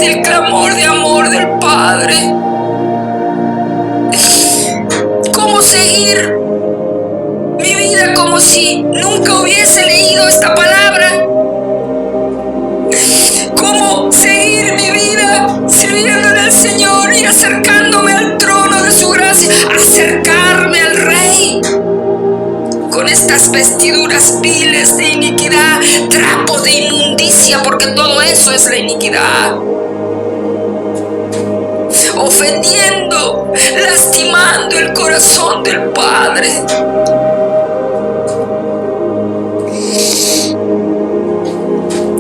del clamor de amor del Padre. ¿Cómo seguir mi vida como si nunca hubiese leído esta palabra? ¿Cómo seguir mi vida sirviéndole al Señor y acercándome al trono de su gracia? Acercarme al Rey con estas vestiduras viles de iniquidad, trapos de inmundicia, porque todo eso es la iniquidad. Ofendiendo, lastimando el corazón del Padre.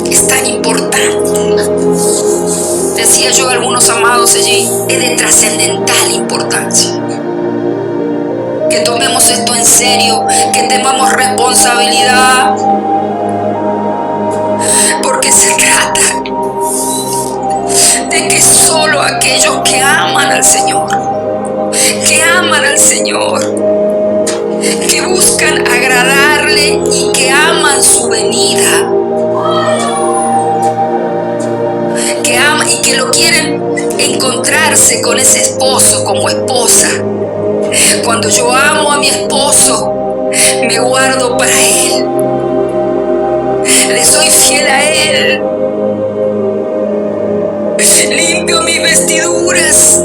Es tan importante. Decía yo a algunos amados allí, es de trascendental importancia. Que tomemos esto en serio, que tomemos responsabilidad. Porque se trata de que solo aquellos que aman al Señor, que buscan agradarle y que aman su venida, que aman y que lo quieren encontrarse con ese esposo como esposa. Cuando yo amo a mi esposo, me guardo para él, le soy fiel a él. Limpio mis vestiduras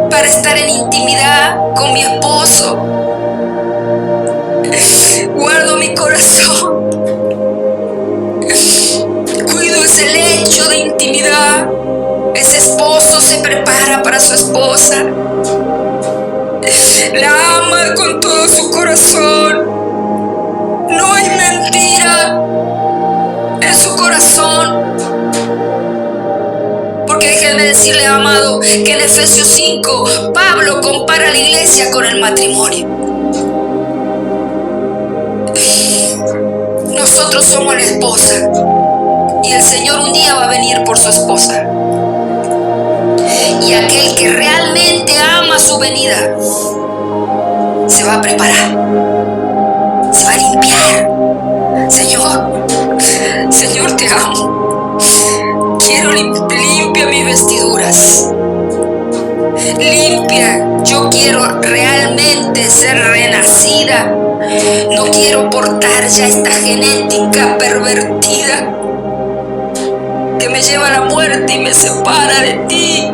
para estar en intimidad con mi esposo. Guardo mi corazón. Cuido ese lecho de intimidad. Ese esposo se prepara para su esposa. La ama con todo su corazón. No hay mentira en su corazón. Porque déjenme decirle, amado, que en Efesios 5, Pablo compara a la iglesia con el matrimonio. Nosotros somos la esposa y el Señor un día va a venir por su esposa. Y aquel que realmente ama su venida se va a preparar, se va a limpiar. Señor, te amo. Quiero limpia mis vestiduras. Limpia. Yo quiero realmente ser renacida. No quiero portar ya esta genética pervertida que me lleva a la muerte y me separa de ti.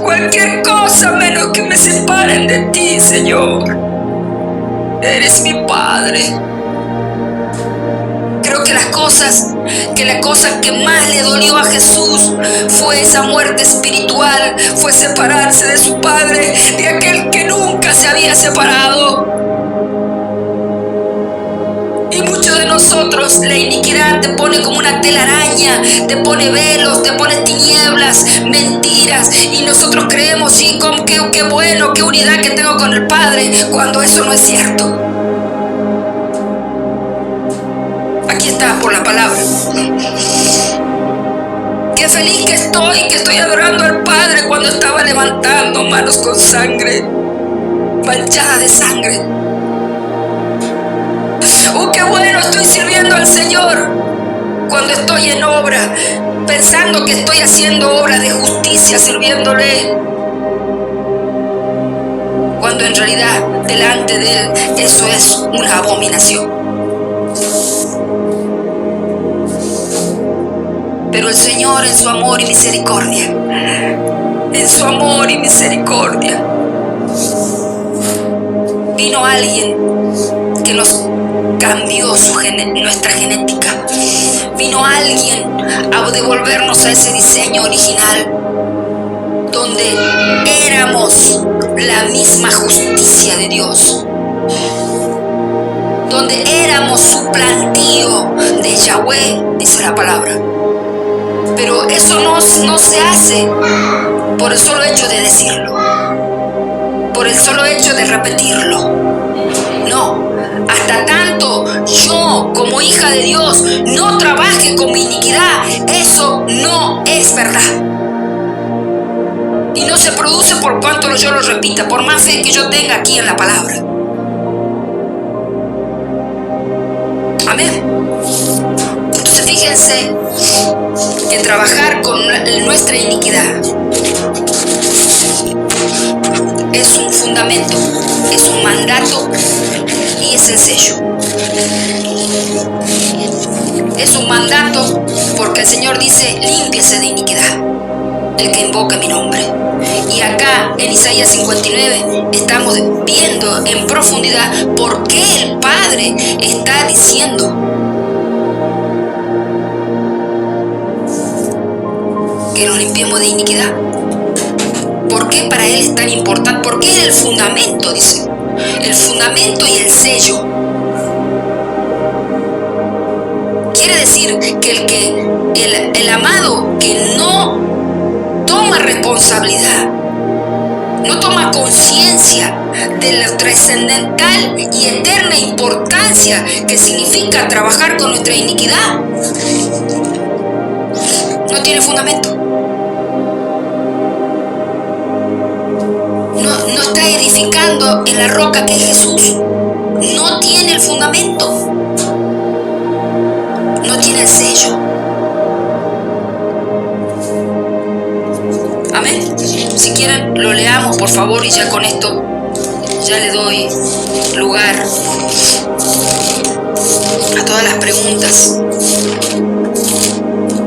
Cualquier cosa menos que me separen de ti, Señor. Eres mi Padre. Creo que la cosa que más le dolió a Jesús fue esa muerte espiritual, fue separarse de su Padre, de aquel que nunca se había separado. Y muchos de nosotros, la iniquidad te pone como una telaraña, te pone velos, te pone tinieblas, mentiras, y nosotros creemos, sí, como qué bueno, qué unidad que tengo con el Padre, cuando eso no es cierto. Aquí está, por la palabra. Qué feliz que estoy adorando al Padre cuando estaba levantando manos con sangre, manchadas de sangre. Qué bueno, estoy sirviendo al Señor cuando estoy en obra, pensando que estoy haciendo obras de justicia, sirviéndole, cuando en realidad delante de Él eso es una abominación. Pero el Señor, en su amor y misericordia, vino alguien que nos cambió nuestra genética. Vino alguien a devolvernos a ese diseño original, donde éramos la misma justicia de Dios, donde éramos su plantío de Yahweh, dice la palabra. Pero eso no se hace por el solo hecho de decirlo, por el solo hecho de repetirlo. No, hasta tanto yo como hija de Dios no trabaje con mi iniquidad, eso no es verdad. Y no se produce por cuanto yo lo repita, por más fe que yo tenga aquí en la palabra. Amén. Entonces fíjense que trabajar con nuestra iniquidad es un fundamento, es un mandato y es el sello. Es un mandato porque el Señor dice: límpiese de iniquidad el que invoque mi nombre. Y acá en Isaías 59 estamos viendo en profundidad por qué el Padre está diciendo que nos limpiemos de iniquidad. ¿Por qué para Él es tan importante? Porque es el fundamento, dice. El fundamento y el sello. Quiere decir que el amado que no toma responsabilidad, no toma conciencia de la trascendental y eterna importancia que significa trabajar con nuestra iniquidad, no tiene fundamento. No está edificando en la roca que es Jesús. No tiene el fundamento. No tiene el sello. Amén. Si quieren lo leamos, por favor, y ya con esto ya le doy lugar a todas las preguntas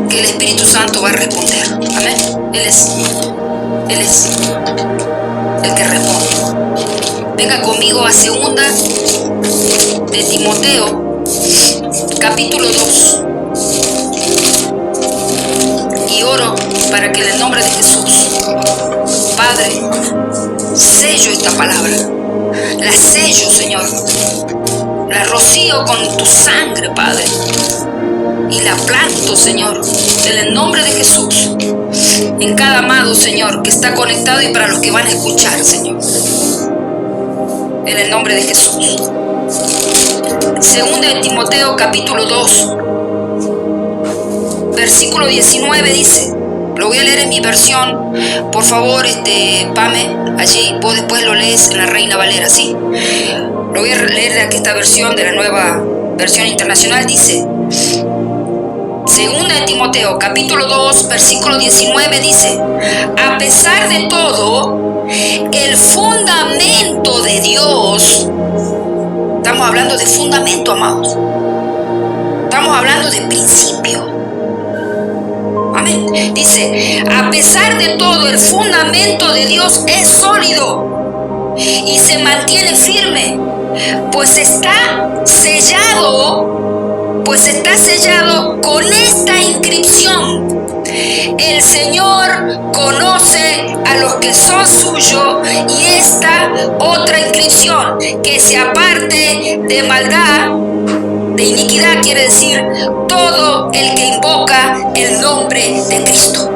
que el Espíritu Santo va a responder. Amén. Él es el que responde. Venga conmigo a 2 de Timoteo, capítulo 2. Y oro para que en el nombre de Jesús, Padre, sello esta palabra. La sello, Señor. La rocío con tu sangre, Padre. Y la planto, Señor, en el nombre de Jesús, en cada amado, Señor, que está conectado y para los que van a escuchar, Señor. En el nombre de Jesús. 2 de Timoteo, capítulo 2, versículo 19 dice, lo voy a leer en mi versión, por favor, Pame, allí vos después lo lees en la Reina Valera, ¿sí? Lo voy a leer de esta versión, de la nueva versión internacional, dice, 2 de Timoteo, capítulo 2, versículo 19 dice, a pesar de todo, el fundamento de Dios, estamos hablando de fundamento, amados, estamos hablando de principio. Amén. Dice, a pesar de todo, el fundamento de Dios es sólido y se mantiene firme, pues está sellado con esta inscripción. El Señor conoce a los que son suyos, y esta otra inscripción, que se aparte de maldad, de iniquidad, quiere decir todo el que invoca el nombre de Cristo.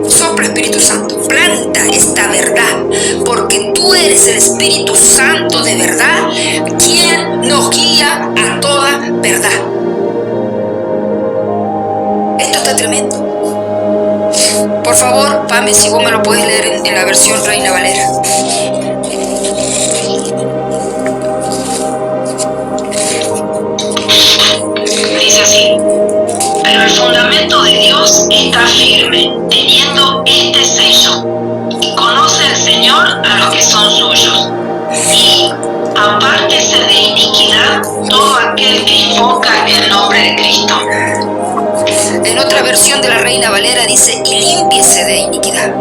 Sopla, Espíritu Santo, planta esta verdad, porque tú eres el Espíritu Santo de verdad, quien nos guía a toda verdad. Esto está tremendo. Por favor, Pame, si vos me lo puedes leer en la versión Reina Valera. Dice así, pero el fundamento de Dios está firme, teniendo este sello. Conoce el Señor a los que son suyos, y apártese de iniquidad todo aquel que invoca el nombre de Cristo. En otra versión de la Reina Valera dice, y límpiese de iniquidad,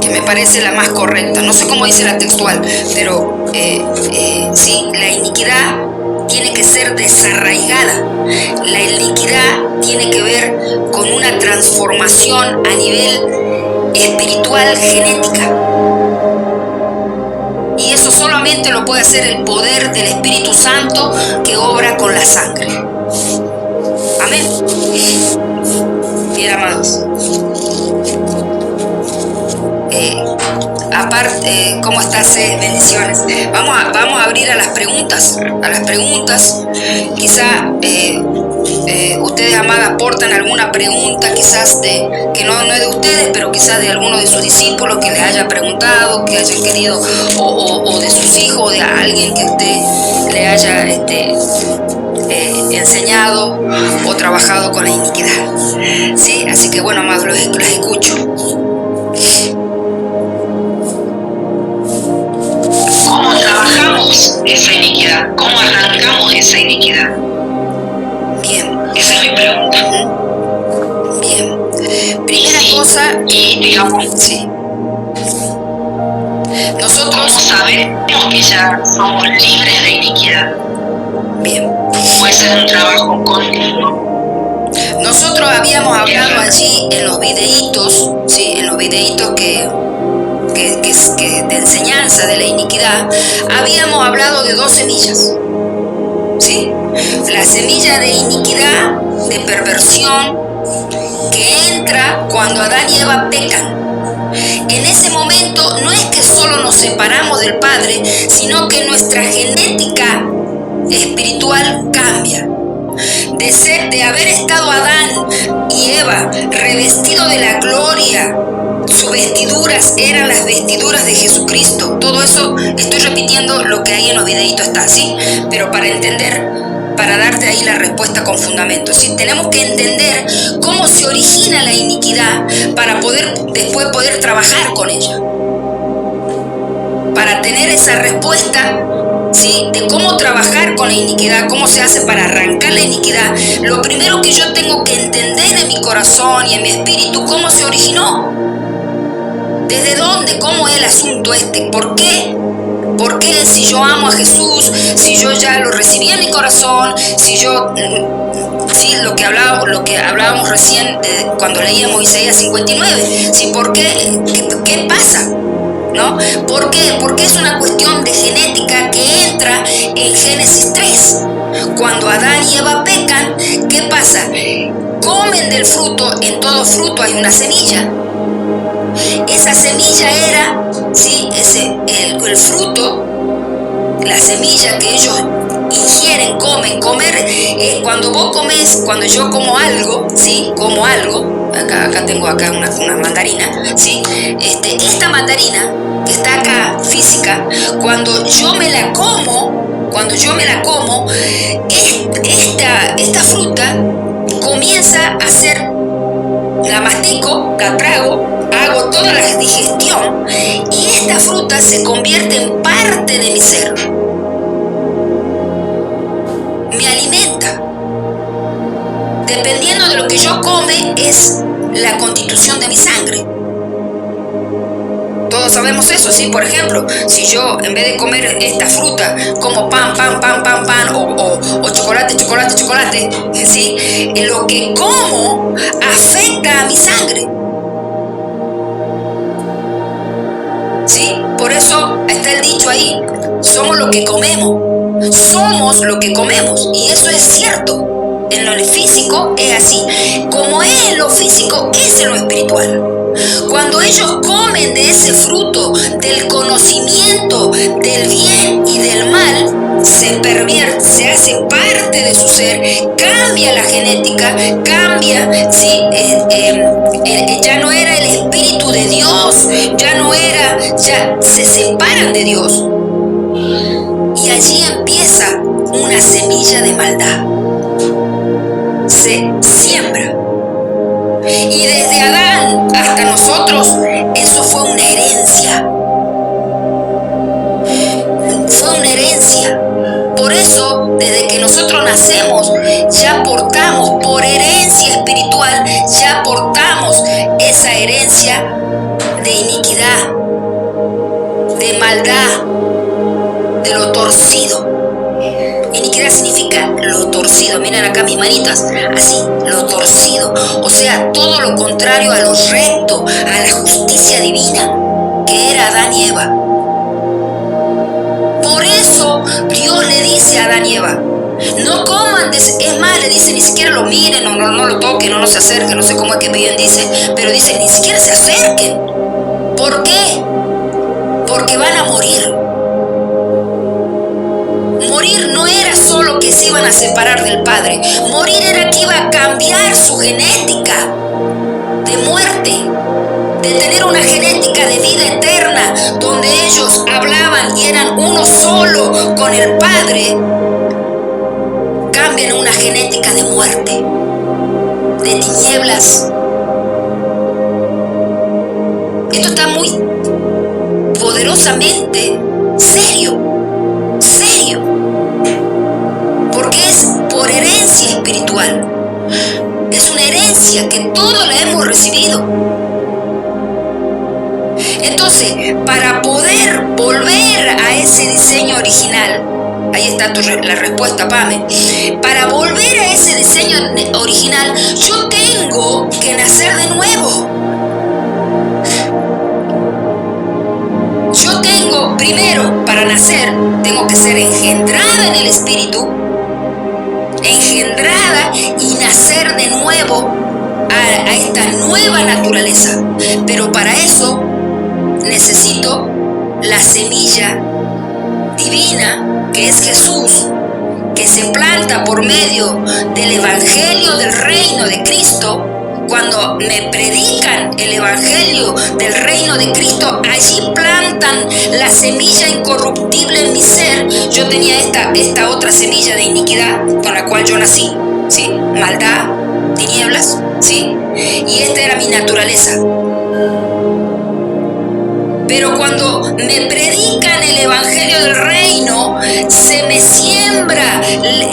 que me parece la más correcta. No sé cómo dice la textual, pero sí, la iniquidad tiene que ser desarraigada. La iniquidad tiene que ver con una transformación a nivel espiritual, genética. Y eso solamente lo puede hacer el poder del Espíritu Santo que obra con la sangre. Amén. Bien, amados. Aparte, ¿cómo estás? Bendiciones. Vamos a abrir a las preguntas. Quizá ustedes, amadas, aportan alguna pregunta quizás que no es de ustedes, pero quizás de alguno de sus discípulos que les haya preguntado, que hayan querido, o de sus hijos, o de alguien que usted le haya enseñado o trabajado con la iniquidad. ¿Sí? Así que bueno, amados, las escucho. ¿Cómo trabajamos esa iniquidad? ¿Cómo arrancamos esa iniquidad? Bien. Esa es mi pregunta. Bien. Primera cosa. Y digamos, sí. Nosotros. ¿Cómo sabemos que ya somos libres de iniquidad? Bien. Puede ser un trabajo continuo. Nosotros habíamos hablado allí en los videitos, ¿sí? En los videitos que de enseñanza de la iniquidad, habíamos hablado de 2 semillas, ¿sí? La semilla de iniquidad, de perversión, que entra cuando Adán y Eva pecan. En ese momento no es que solo nos separamos del Padre, sino que nuestra genética espiritual cambia. De haber estado Adán y Eva revestidos de la gloria, sus vestiduras eran las vestiduras de Jesucristo. Todo eso estoy repitiendo lo que ahí en los videitos está, ¿sí? Pero para entender, para darte ahí la respuesta con fundamento, ¿sí? Tenemos que entender cómo se origina la iniquidad para después poder trabajar con ella. Para tener esa respuesta, ¿sí? De cómo trabajar con la iniquidad, cómo se hace para arrancar la iniquidad, lo primero que yo tengo que entender en mi corazón y en mi espíritu, cómo se originó. ¿Desde dónde? ¿Cómo es el asunto este? ¿Por qué? ¿Por qué si yo amo a Jesús, si yo ya lo recibí en mi corazón, si yo, sí, lo que hablábamos recién cuando leíamos Isaías 59, ¿sí? ¿Por qué? ¿Qué pasa? ¿No? ¿Por qué? Porque es una cuestión de genética que entra en Génesis 3. Cuando Adán y Eva pecan, ¿qué pasa? Comen del fruto, en todo fruto hay una semilla. Esa semilla era, ¿sí? El fruto, la semilla que ellos ingieren, comer, cuando vos comes, cuando yo como algo, ¿sí? Como algo, acá tengo una mandarina, ¿sí? Esta mandarina que está acá, física, cuando yo me la como, esta fruta comienza a ser, la mastico, la trago, hago toda la digestión y esta fruta se convierte en parte de mi ser. Me alimenta. Dependiendo de lo que yo come es la constitución de mi sangre. Todos sabemos eso, ¿sí? Por ejemplo, si yo en vez de comer esta fruta como pan, o chocolate, ¿sí? Lo que como afecta a mi sangre. ¿Sí? Por eso está el dicho ahí, somos lo que comemos. Somos lo que comemos. Y eso es cierto. En lo físico es así. Como es en lo físico, es en lo espiritual. Cuando ellos comen de ese fruto, del conocimiento del bien y del mal, se pervierte, se hace parte de su ser, cambia la genética, cambia, ¿sí? Ya no era el Espíritu de Dios, ya se separan de Dios. Y allí empieza una semilla de maldad. Se siembra. Y desde Adán hasta nosotros, eso fue una herencia. Fue una herencia. Por eso, desde que nosotros nacemos, ya portamos, por herencia espiritual, ya portamos esa herencia de iniquidad, de maldad, de lo torcido. Iniquidad significa lo torcido. Miren acá mis manitas, así, lo torcido. O sea, todo lo contrario a lo recto, a la justicia divina, que era Adán y Eva. Por eso Dios le dice a Adán y Eva, no coman, es más, le dice, ni siquiera lo miren, no lo toquen, no se acerquen, no sé cómo es que bien dice, pero dice, ni siquiera se acerquen. ¿Por qué? Porque van a morir. Morir no era solo que se iban a separar del Padre. Morir era que iba a cambiar su genética de muerte, de tener una genética de vida eterna, donde ellos hablaban y eran uno solo con el Padre. Cambian una genética de muerte, de tinieblas. Esto está muy poderosamente serio, porque es por herencia espiritual. Es una herencia que todos la hemos recibido. Entonces, para poder volver a ese diseño original, ahí está la respuesta, Pame. Para volver a ese diseño original, yo tengo que nacer de nuevo. Yo tengo, primero, para nacer, tengo que ser engendrada en el Espíritu, engendrada y nacer de nuevo a esta nueva naturaleza. Pero para eso necesito la semilla divina, que es Jesús, que se planta por medio del Evangelio del Reino de Cristo. Cuando me predican el Evangelio del Reino de Cristo, allí plantan la semilla incorruptible en mi ser. Yo tenía esta otra semilla de iniquidad con la cual yo nací, ¿sí? Maldad, tinieblas, ¿sí? Y esta era mi naturaleza. Pero cuando me predican el Evangelio del Reino, se me siembra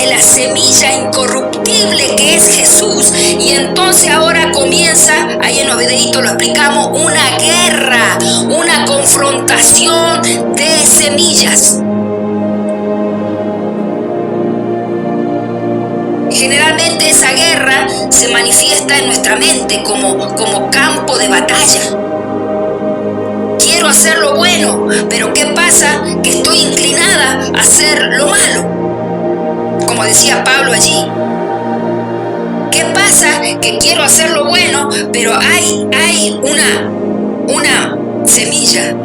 la semilla incorruptible que es Jesús. Y entonces ahora comienza, ahí en los videitos lo explicamos, una guerra, una confrontación de semillas. Generalmente esa guerra se manifiesta en nuestra mente como campo de batalla. Quiero hacer lo bueno, pero ¿qué pasa? Que estoy inclinada a hacer lo malo. Como decía Pablo allí. ¿Qué pasa? Que quiero hacer lo bueno, pero hay una semilla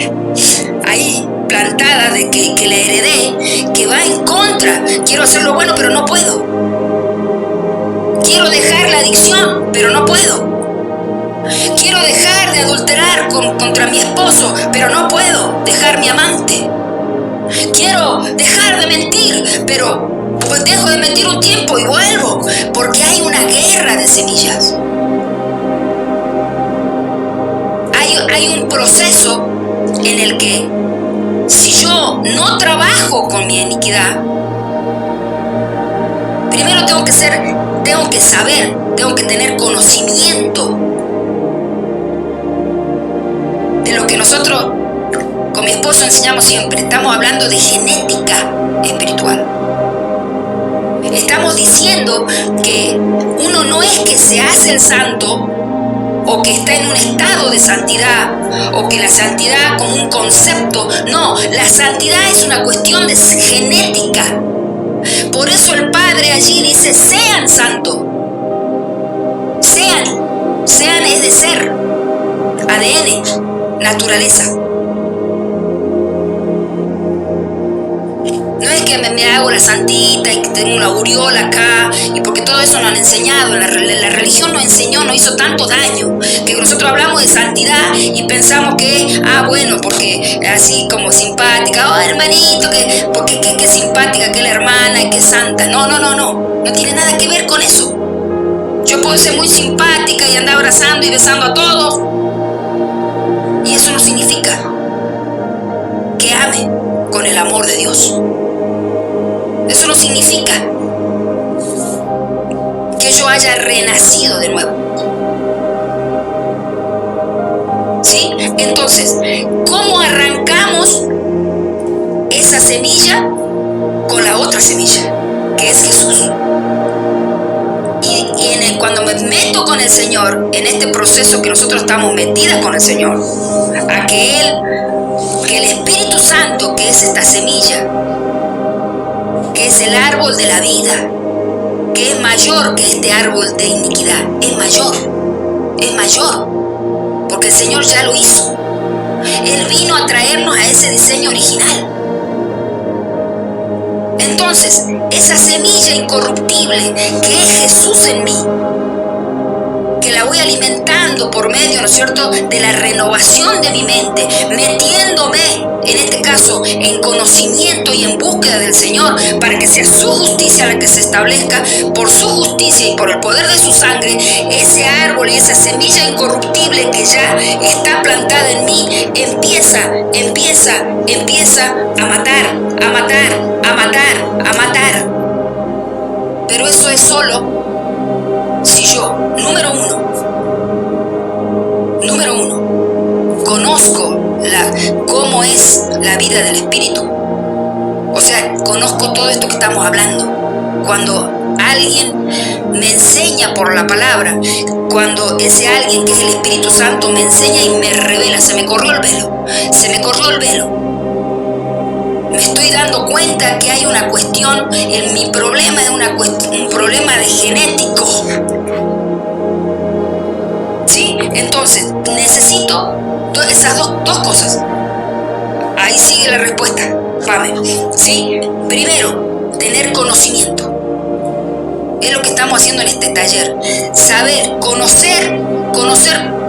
ahí plantada de que la heredé, que va en contra. Quiero hacer lo bueno, pero no puedo. Quiero dejar la adicción, pero no puedo. Quiero dejar de adulterar contra mi esposo, pero no puedo dejar mi amante. Quiero dejar de mentir, pero pues dejo de mentir un tiempo y vuelvo, porque hay una guerra de semillas. Hay un proceso en el que si yo no trabajo con mi iniquidad, primero tengo que saber, tengo que tener conocimiento de lo que nosotros con mi esposo enseñamos siempre. Estamos hablando de genética espiritual. Estamos diciendo que uno no es que se hace el santo o que está en un estado de santidad o que la santidad como un concepto. No, la santidad es una cuestión de genética. Por eso el Padre allí dice: sean santos. Sean es de ser, ADN, naturaleza. No es que me hago la santita y que tengo una aureola acá, y porque todo eso nos han enseñado. La religión nos enseñó, nos hizo tanto daño, que nosotros hablamos de santidad y pensamos que, bueno, porque así como simpática, hermanito, porque qué simpática, que la hermana y que santa. No tiene nada que ver con eso. Yo puedo ser muy simpática y andar abrazando y besando a todos, y eso no significa que ame con el amor de Dios. Eso no significa que yo haya renacido de nuevo. ¿Sí? Entonces, ¿cómo arrancamos esa semilla con la otra semilla, que es Jesús? Y cuando me meto con el Señor, en este proceso que nosotros estamos metidas con el Señor, a que el Espíritu Santo, que es esta semilla, que es el árbol de la vida, que es mayor que este árbol de iniquidad, es mayor, porque el Señor ya lo hizo. Él vino a traernos a ese diseño original. Entonces, esa semilla incorruptible que es Jesús en mí, que la voy alimentando por medio, ¿no es cierto?, de la renovación de mi mente, metiéndome, en este caso, en conocimiento y en búsqueda del Señor, para que sea su justicia la que se establezca, por su justicia y por el poder de su sangre, ese árbol y esa semilla incorruptible que ya está plantada en mí, empieza a matar, a matar, a matar, a matar. Pero eso es solo si yo, número uno, conozco cómo es la vida del Espíritu. O sea, conozco todo esto que estamos hablando. Cuando alguien me enseña por la palabra, cuando ese alguien que es el Espíritu Santo me enseña y me revela, se me corrió el velo. Me estoy dando cuenta que hay una cuestión, mi problema es un problema de genético. ¿Sí? Entonces, necesito esas dos cosas. Ahí sigue la respuesta, Pame. ¿Sí? Primero, tener conocimiento. Es lo que estamos haciendo en este taller. Saber, conocer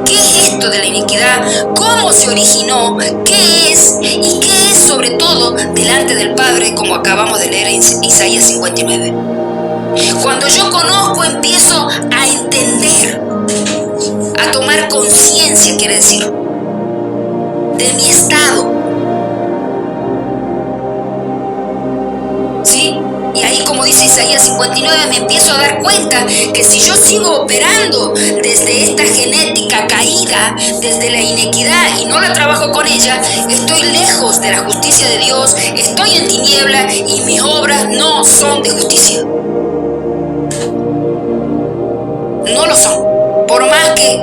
qué es esto de la iniquidad, cómo se originó, qué es y qué es sobre todo delante del Padre, como acabamos de leer en Isaías 59. Cuando yo conozco, empiezo a entender, a tomar conciencia, quiere decir, de mi estado. ¿Sí? Y ahí, como dice Isaías 59, me empiezo a dar cuenta que si yo sigo operando desde esta genética caída, desde la iniquidad, y no la trabajo con ella, estoy lejos de la justicia de Dios, estoy en tiniebla y mis obras no son de justicia. No lo son. Por más que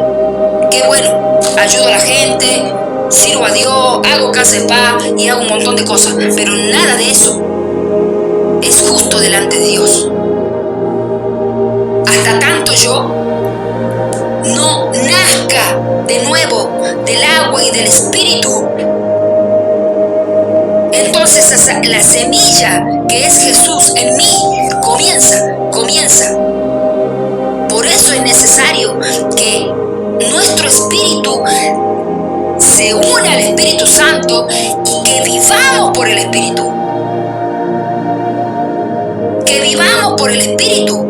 bueno, ayudo a la gente, sirvo a Dios, hago casa de paz y hago un montón de cosas, pero nada de eso es justo delante de Dios. Hasta tanto yo no nazca de nuevo del agua y del Espíritu, entonces la semilla que es Jesús en mí comienza. Por eso es necesario que nuestro espíritu se une al Espíritu Santo y que vivamos por el Espíritu. Que vivamos por el Espíritu,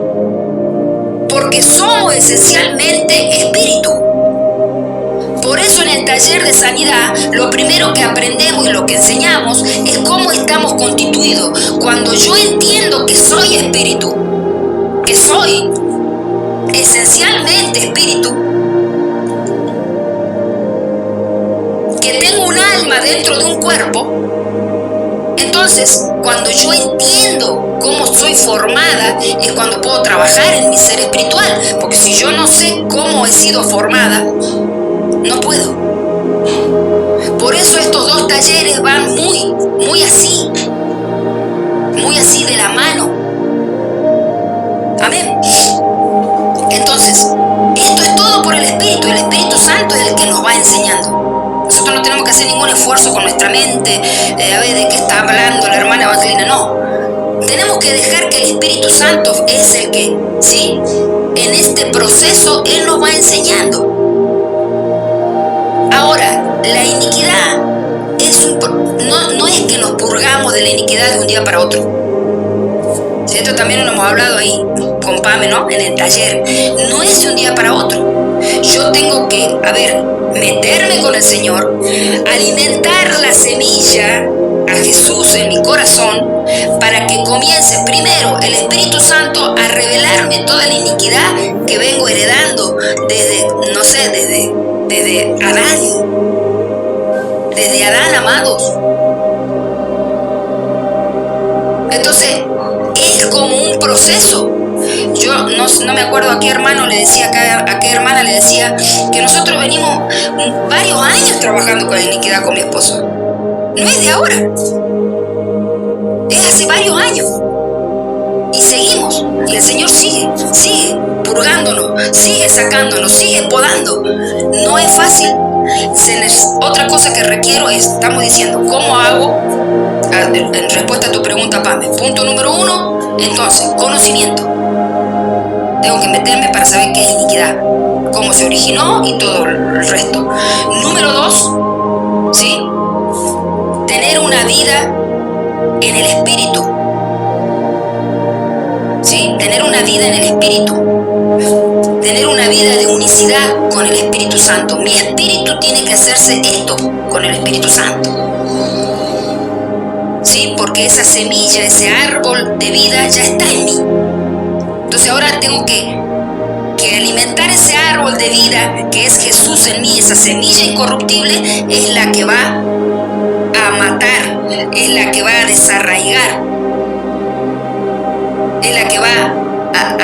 porque somos esencialmente espíritu. Por eso en el taller de sanidad lo primero que aprendemos y lo que enseñamos es cómo estamos constituidos. Cuando yo entiendo que soy espíritu, que soy esencialmente espíritu, que tengo un alma dentro de un cuerpo, entonces cuando yo entiendo cómo soy formada es cuando puedo trabajar en mi ser espiritual, porque si yo no sé cómo he sido formada, no puedo. Por eso estos dos talleres van muy así de la mano. Amén. Entonces, esto es todo por el Espíritu. El Espíritu Santo es el que nos va enseñando. Nosotros no tenemos que hacer ningún esfuerzo con nuestra mente, a ver de qué está hablando la hermana Evangelina, no. Tenemos que dejar que el Espíritu Santo es el que, ¿sí? En este proceso Él nos va enseñando. Ahora, la iniquidad no es que nos purgamos de la iniquidad de un día para otro. Esto también lo hemos hablado ahí con Pame, ¿no? En el taller. No es de un día para otro. Yo tengo que, meterme con el Señor, alimentar la semilla a Jesús en mi corazón, para que comience primero el Espíritu Santo a revelarme toda la iniquidad que vengo heredando desde Adán. Desde Adán, amados. Entonces, es como un proceso. Yo no me acuerdo a qué hermano le decía, a qué hermana le decía, que nosotros venimos varios años trabajando con la iniquidad con mi esposo. No es de ahora. Es hace varios años. Y seguimos. Y el Señor sigue purgándonos, sigue sacándonos, sigue podando. No es fácil. Otra cosa que requiero es, estamos diciendo, ¿cómo hago En respuesta a tu pregunta, Pame. Punto número 1, entonces, conocimiento. Tengo que meterme para saber qué es iniquidad, cómo se originó y todo el resto. Número 2, ¿sí? Tener una vida en el Espíritu. ¿Sí? Tener una vida en el Espíritu. Tener una vida de unicidad con el Espíritu Santo. Mi espíritu tiene que hacerse esto con el Espíritu Santo. ¿Sí? Porque esa semilla, ese árbol de vida ya está en mí. Entonces ahora tengo que alimentar ese árbol de vida que es Jesús en mí. Esa semilla incorruptible es la que va a matar, es la que va a desarraigar, es la que va a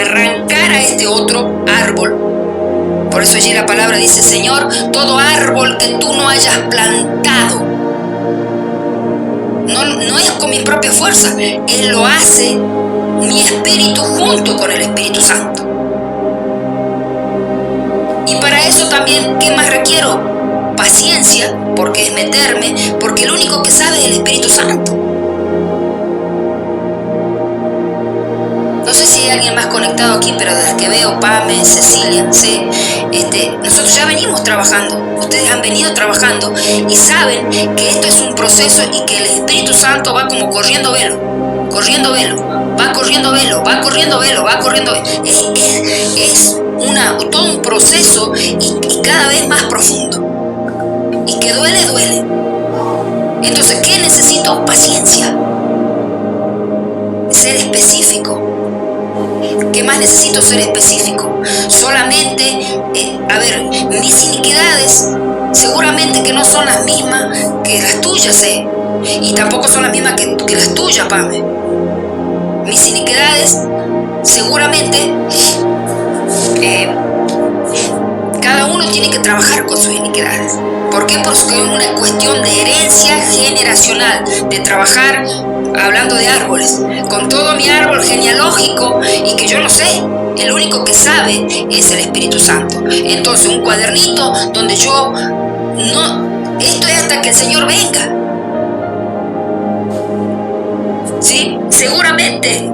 arrancar a este otro árbol. Por eso allí la palabra dice: Señor, todo árbol que tú no hayas plantado, no es con mi propia fuerza, Él lo hace mi espíritu junto con el Espíritu Santo. Y para eso también, ¿qué más requiero? Paciencia, porque es meterme, porque el único que sabe es el Espíritu Santo. No sé si hay alguien más conectado aquí, pero desde que veo Pame, Cecilia, sé, nosotros ya venimos trabajando, ustedes han venido trabajando y saben que esto es un proceso y que el Espíritu Santo va como corriendo velo, va corriendo velo. Es todo un proceso y cada vez más profundo. Y que duele. Entonces, ¿qué necesito? Paciencia. Ser específico. ¿Qué más necesito? Ser específico. Solamente, mis iniquidades seguramente que no son las mismas que las tuyas, y tampoco son las mismas que las tuyas, Pame. Mis iniquidades seguramente cada uno tiene que trabajar con sus iniquidades. ¿Por qué? Porque es una cuestión de herencia generacional, de trabajar, hablando de árboles, con todo mi árbol genealógico, y que yo no sé, el único que sabe es el Espíritu Santo. Entonces, un cuadernito donde yo esto es hasta que el Señor venga. ¿Sí? Seguramente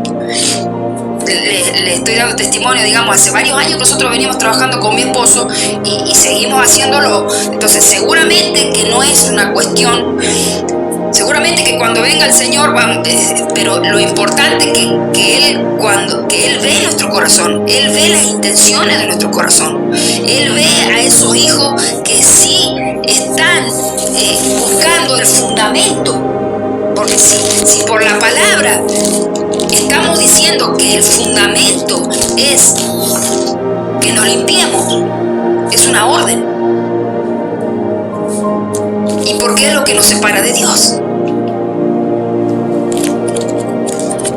le estoy dando testimonio, digamos, hace varios años que nosotros venimos trabajando con mi esposo y seguimos haciéndolo. Entonces, seguramente que no es una cuestión, seguramente que cuando venga el Señor, pero lo importante que Él ve nuestro corazón, Él ve las intenciones de nuestro corazón, Él ve a esos hijos que sí están buscando el fundamento. Porque si por la palabra estamos diciendo que el fundamento es que nos limpiemos, es una orden. ¿Y por qué es lo que nos separa de Dios?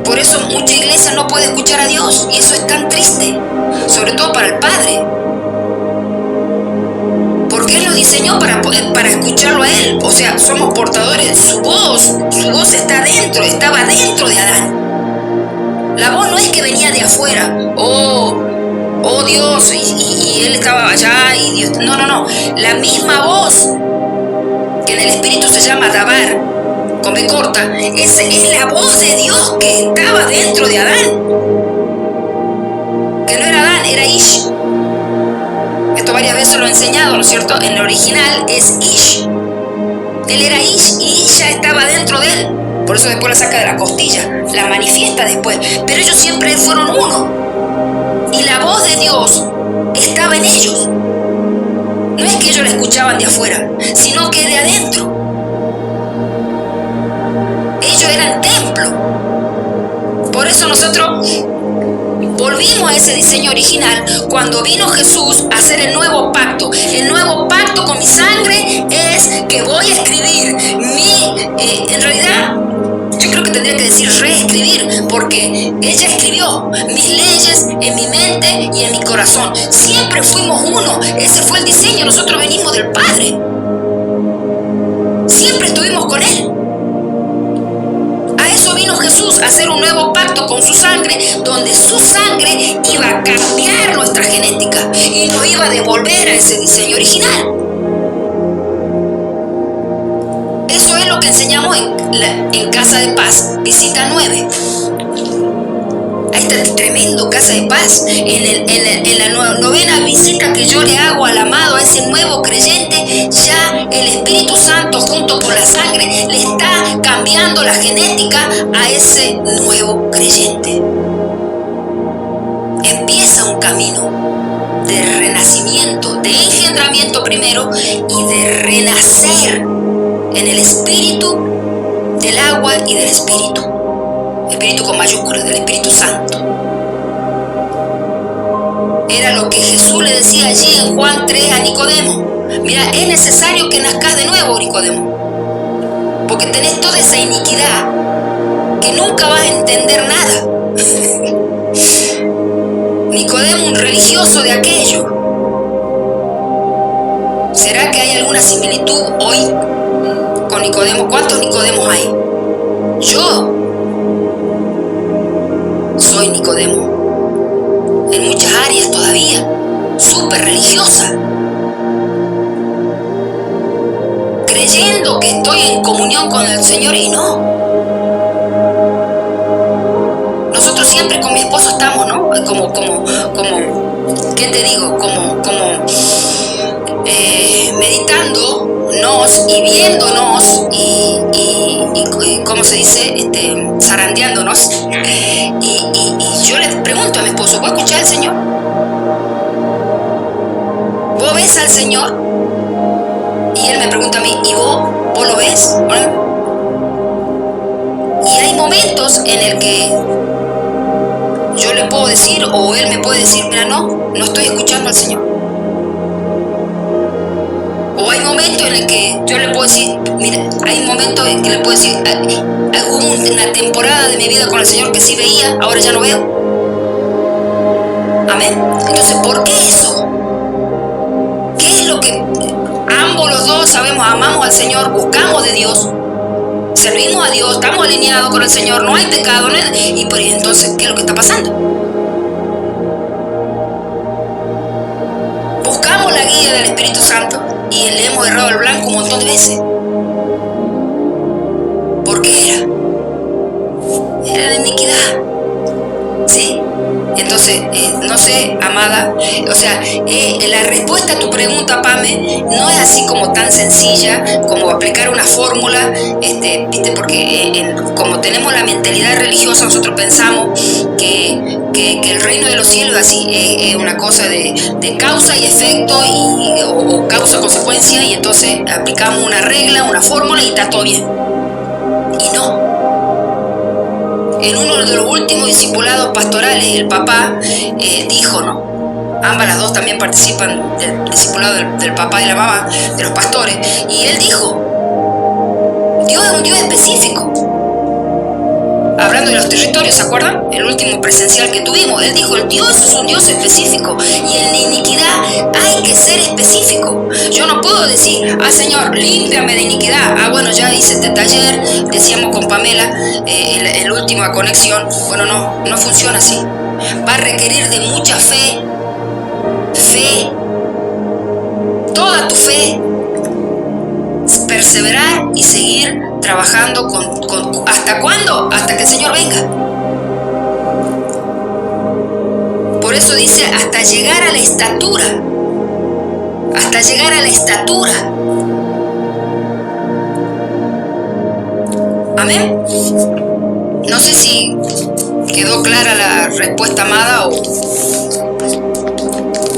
Por eso mucha iglesia no puede escuchar a Dios, y eso es tan triste, sobre todo para el Padre. Porque Él nos diseñó para escucharlo a Él. O sea, somos portadores de su voz estaba dentro de Adán. La voz no es que venía de afuera, oh Dios, y Él estaba allá, y Dios. No. La misma voz, que en el Espíritu se llama Dabar, con B corta, es la voz de Dios que estaba dentro de Adán. Que no era Adán, era Ish. Esto varias veces lo he enseñado, ¿no es cierto? En el original es Ish. Él era Ish y Ish ya estaba dentro de él. Por eso después la saca de la costilla, la manifiesta después. Pero ellos siempre fueron uno. Y la voz de Dios estaba en ellos. No es que ellos la escuchaban de afuera, sino que de adentro. Ellos eran templo. Por eso nosotros volvimos a ese diseño original cuando vino Jesús a hacer el nuevo pacto. El nuevo pacto con mi sangre es que voy a escribir en realidad, yo creo que tendría que decir reescribir, porque ella escribió mis leyes en mi mente y en mi corazón. Siempre fuimos uno. Ese fue el diseño. Nosotros venimos del Padre. Siempre estuvimos con Él. A eso vino Jesús, a hacer un nuevo pacto con su sangre, donde su sangre iba a cambiar nuestra genética y nos iba a devolver a ese diseño original. Eso es lo que enseñamos en Casa de Paz, visita 9. Ahí está tremendo Casa de Paz. En la novena visita que yo le hago al amado, a ese nuevo creyente, ya el Espíritu Santo junto con la sangre le está cambiando la genética a ese nuevo creyente. Empieza un camino de renacimiento, de engendramiento primero y de renacer en el Espíritu, del agua y del Espíritu. Espíritu con mayúsculas, del Espíritu Santo. Era lo que Jesús le decía allí en Juan 3 a Nicodemo. Mira, es necesario que nazcas de nuevo, Nicodemo, porque tenés toda esa iniquidad que nunca vas a entender nada. Nicodemo, un religioso de aquello. ¿Será que hay alguna similitud hoy con Nicodemo? ¿Cuántos Nicodemos hay? Yo soy Nicodemo en muchas áreas todavía, súper religiosa, creyendo que estoy en comunión con el Señor y no. Nosotros siempre con mi esposo estamos, ¿no? Como ¿qué te digo? Meditándonos y viéndonos y ¿cómo se dice? Zarandeándonos. Y yo le pregunto a mi esposo, ¿vos escuchás al Señor? ¿Vos ves al Señor? Y él me pregunta a mí, ¿y vos lo ves? Y hay momentos en el que yo le puedo decir, o él me puede decir, mira, no estoy escuchando al Señor. O hay momentos en el que yo le puedo decir, mira, hay momentos en que le puedo decir, hubo una temporada de mi vida con el Señor que sí veía, ahora ya no veo. Amén. Entonces, ¿por qué eso? ¿Qué es lo que ambos los dos sabemos? Amamos al Señor, buscamos de Dios, servimos a Dios, estamos alineados con el Señor, no hay pecado, no hay... Y por entonces, ¿qué es lo que está pasando? Buscamos la guía del Espíritu Santo y le hemos errado el blanco un montón de veces. ¿Por qué era? Era la iniquidad. ¿Sí? Entonces, no sé, amada, o sea, la respuesta a tu pregunta, Pame, no es así como tan sencilla como aplicar una fórmula, ¿viste? Porque como tenemos la mentalidad religiosa, nosotros pensamos que el reino de los cielos es así, es una cosa de causa y efecto o causa-consecuencia, y entonces aplicamos una regla, una fórmula y está todo bien. Y no. En uno de los últimos discipulados pastorales, el papá dijo, ¿no? Ambas las dos también participan del discipulado del papá y la mamá, de los pastores. Y él dijo, Dios es un Dios específico. Hablando de los territorios, ¿se acuerdan? El último presencial que tuvimos, él dijo, el Dios es un Dios específico. Y en la iniquidad hay que ser específico. Yo no puedo decir, Señor, límpiame de iniquidad. Bueno, ya hice este taller, decíamos con Pamela, el última conexión. Bueno, no funciona así. Va a requerir de mucha fe, toda tu fe, perseverar y seguir trabajando ¿hasta cuándo? Hasta que el Señor venga. Por eso dice, hasta llegar a la estatura. Hasta llegar a la estatura. Amén. No sé si quedó clara la respuesta, amada, o...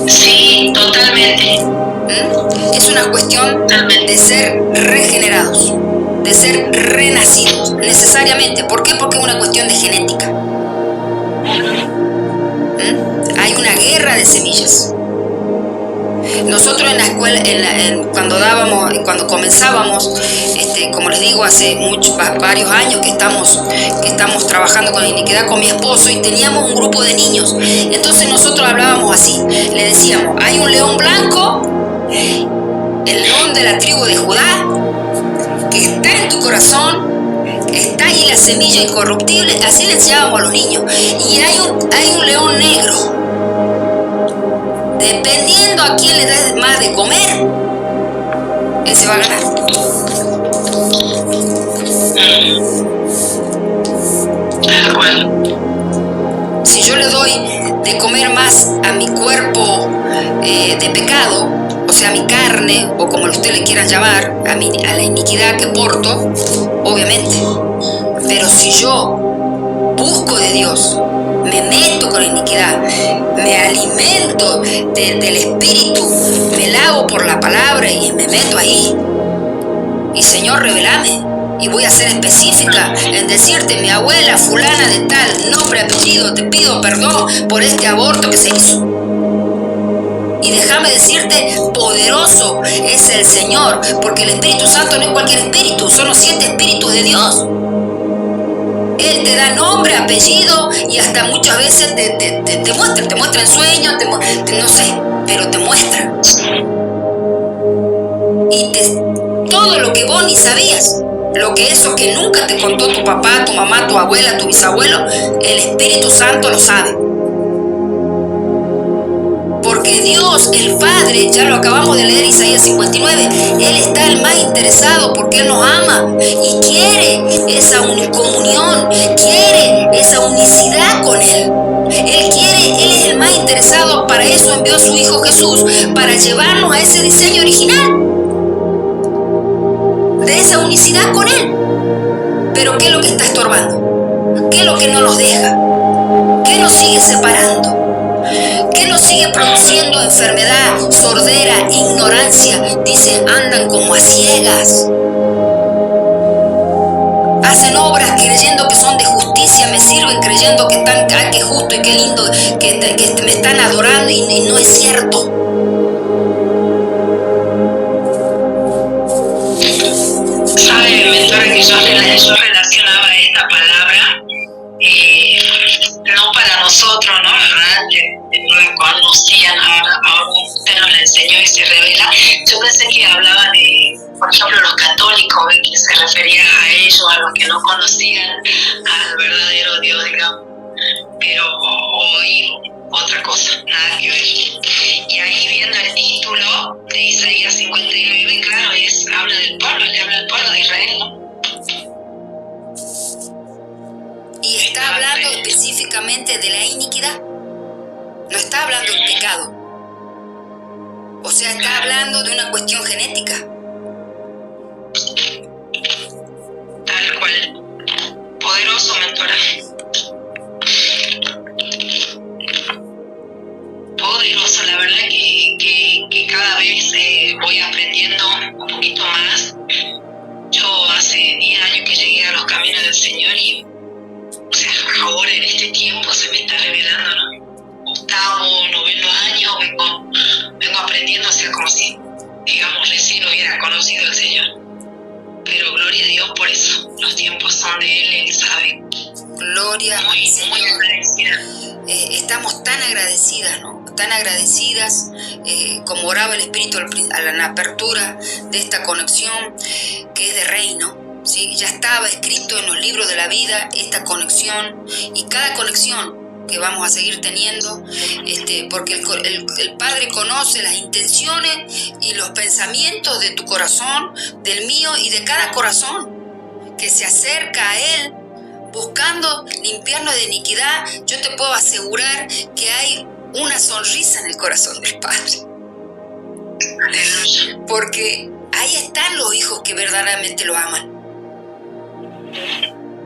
Sí, totalmente. Es una cuestión de ser regenerados, de ser renacidos, necesariamente. ¿Por qué? Porque es una cuestión de genética. Hay una guerra de semillas. Nosotros en la escuela, cuando comenzábamos, como les digo, hace varios años que estamos trabajando con la iniquidad con mi esposo, y teníamos un grupo de niños. Entonces nosotros hablábamos así, le decíamos, hay un león blanco, el león de la tribu de Judá, que está en tu corazón, está ahí la semilla incorruptible. Así le enseñábamos a los niños. Y hay un león negro. Dependiendo a quién le des más de comer, ese va a ganar. Tal cual. Si yo le doy de comer más a mi cuerpo de pecado, o sea, a mi carne, o como usted le quiera llamar, a la iniquidad que porto, obviamente. Pero si yo busco de Dios, me meto con la iniquidad, me alimento del Espíritu, me lavo por la palabra y me meto ahí. Y Señor, revelame. Y voy a ser específica en decirte, mi abuela fulana de tal, nombre, apellido, te pido perdón por este aborto que se hizo. Y déjame decirte, poderoso es el Señor, porque el Espíritu Santo no es cualquier espíritu, son los 7 espíritus de Dios. Él te da nombre, apellido y hasta muchas veces te muestra en sueños, no sé, pero te muestra. Y todo lo que vos ni sabías, eso que nunca te contó tu papá, tu mamá, tu abuela, tu bisabuelo, el Espíritu Santo lo sabe. Porque Dios, el Padre, ya lo acabamos de leer, Isaías 59, Él está el más interesado porque Él nos ama y quiere esa comunión, quiere esa unicidad con Él. Él es el más interesado, para eso envió a su Hijo Jesús, para llevarnos a ese diseño original, de esa unicidad con Él. Pero ¿qué es lo que está estorbando? ¿Qué es lo que no nos deja? ¿Qué nos sigue separando? ¿Qué nos sigue produciendo enfermedad, sordera, ignorancia? Dice, andan como a ciegas. Hacen obras creyendo que son de justicia, me sirven creyendo que están, qué justo y qué lindo, que me están adorando y no es cierto. Sabe, mentora, que yo relacionaba esta palabra, no para nosotros, ¿no? ¿Verdad? No la conocían, ahora usted nos la enseñó y se revela. Yo pensé que hablaba de, por ejemplo, los católicos, que se refería a ellos, a los que no conocían al verdadero Dios, digamos. Pero hoy otra cosa, nada que ver. Y ahí viendo el título de Isaías 59, claro, habla del pueblo, le habla al pueblo de Israel, ¿no? Y está hablando específicamente de la iniquidad. No está hablando del pecado. O sea, está hablando de una cuestión genética. Tal cual. Poderoso, mentora. Poderoso, la verdad que cada vez voy aprendiendo un poquito más. Yo hace 10 años que llegué a los caminos del Señor y, o sea, ahora en este tiempo se me está revelando, ¿no? Octavo, noveno año, vengo aprendiendo, o sea, como si, digamos, recién hubiera conocido al Señor. Pero gloria a Dios por eso. Los tiempos son de Él sabe. Gloria al Señor. Muy agradecida. Estamos tan agradecidas, ¿no? Tan agradecidas, como oraba el Espíritu a la apertura de esta conexión que es de reino, ¿sí? Ya estaba escrito en los libros de la vida esta conexión y cada conexión que vamos a seguir teniendo, porque el Padre conoce las intenciones y los pensamientos de tu corazón, del mío y de cada corazón que se acerca a Él buscando limpiarnos de iniquidad. Yo te puedo asegurar que hay una sonrisa en el corazón del Padre. Porque ahí están los hijos que verdaderamente lo aman.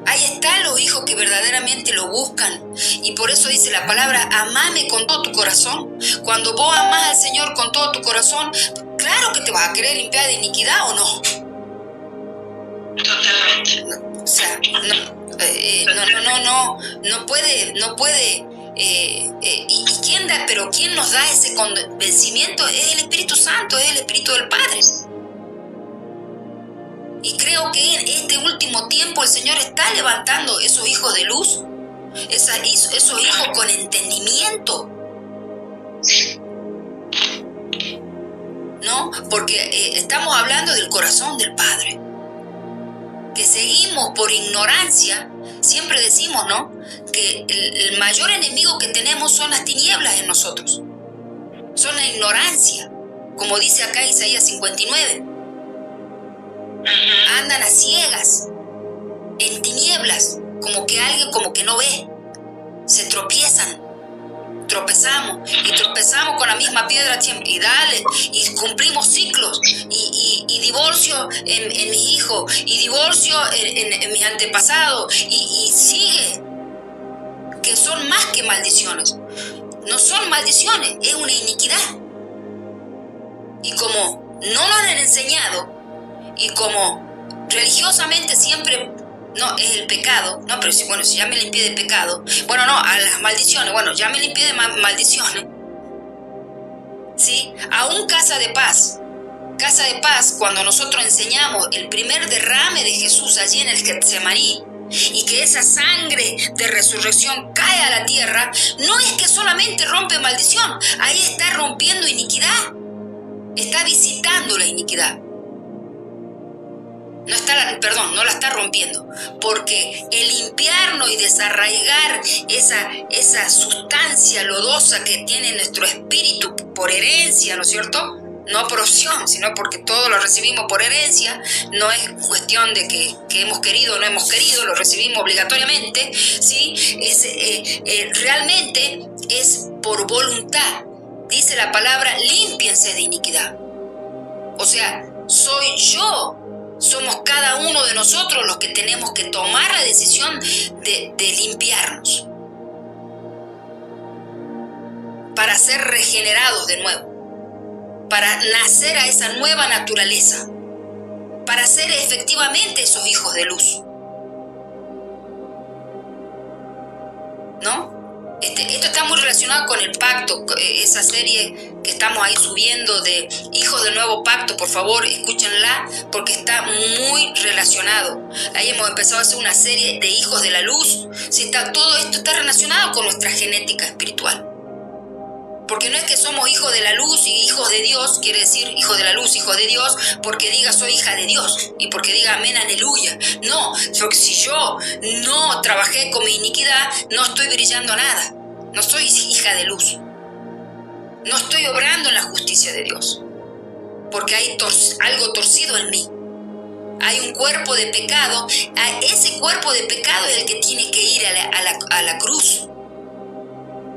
Ahí están los hijos que verdaderamente lo buscan. Y por eso dice la palabra, amame con todo tu corazón. Cuando vos amás al Señor con todo tu corazón, claro que te vas a querer limpiar de iniquidad, ¿o no? Totalmente. O sea, no puede. ¿Y quién da? Pero quién nos da ese convencimiento es el Espíritu Santo, es el Espíritu del Padre. Y creo que en este último tiempo el Señor está levantando esos hijos de luz, esos hijos con entendimiento, ¿no? Porque estamos hablando del corazón del Padre, que seguimos por ignorancia. Siempre decimos, ¿no?, que el mayor enemigo que tenemos son las tinieblas en nosotros, son la ignorancia, como dice acá Isaías 59. Andan a ciegas. en tinieblas, como que alguien como que no ve. Se tropiezan. Tropezamos con la misma piedra y dale, y cumplimos ciclos, y divorcio en mis hijos, y divorcio en mis antepasados, y sigue, que son más que maldiciones. No son maldiciones, es una iniquidad. Y como no nos han enseñado, y como religiosamente siempre no, es el pecado, no, pero si ya me limpié de pecado, bueno, no, a las maldiciones, bueno, ya me limpié de maldiciones, ¿sí? Aún Casa de Paz, cuando nosotros enseñamos el primer derrame de Jesús allí en el Getsemaní, y que esa sangre de resurrección cae a la tierra, no es que solamente rompe maldición, ahí está rompiendo iniquidad, está visitando la iniquidad. No la está rompiendo, porque el limpiarnos y desarraigar esa sustancia lodosa que tiene nuestro espíritu por herencia, ¿no es cierto? No por opción, sino porque todo lo recibimos por herencia, no es cuestión de que hemos querido o no hemos querido, lo recibimos obligatoriamente, ¿sí? Realmente es por voluntad. Dice la palabra, límpiense de iniquidad. O sea, somos cada uno de nosotros los que tenemos que tomar la decisión de limpiarnos para ser regenerados de nuevo, para nacer a esa nueva naturaleza, para ser efectivamente esos hijos de luz. ¿No? Esto está muy relacionado con el pacto, esa serie que estamos ahí subiendo de Hijos del Nuevo Pacto. Por favor, escúchenla porque está muy relacionado. Ahí hemos empezado a hacer una serie de Hijos de la Luz. Sí, todo esto está relacionado con nuestra genética espiritual. Porque no es que somos hijos de la luz y hijos de Dios, quiere decir hijos de la luz, hijos de Dios, porque diga soy hija de Dios y porque diga amén, aleluya. No, porque si yo no trabajé con mi iniquidad, no estoy brillando nada. No soy hija de luz. No estoy obrando en la justicia de Dios. Porque hay algo torcido en mí. Hay un cuerpo de pecado. Ese cuerpo de pecado es el que tiene que ir a la cruz.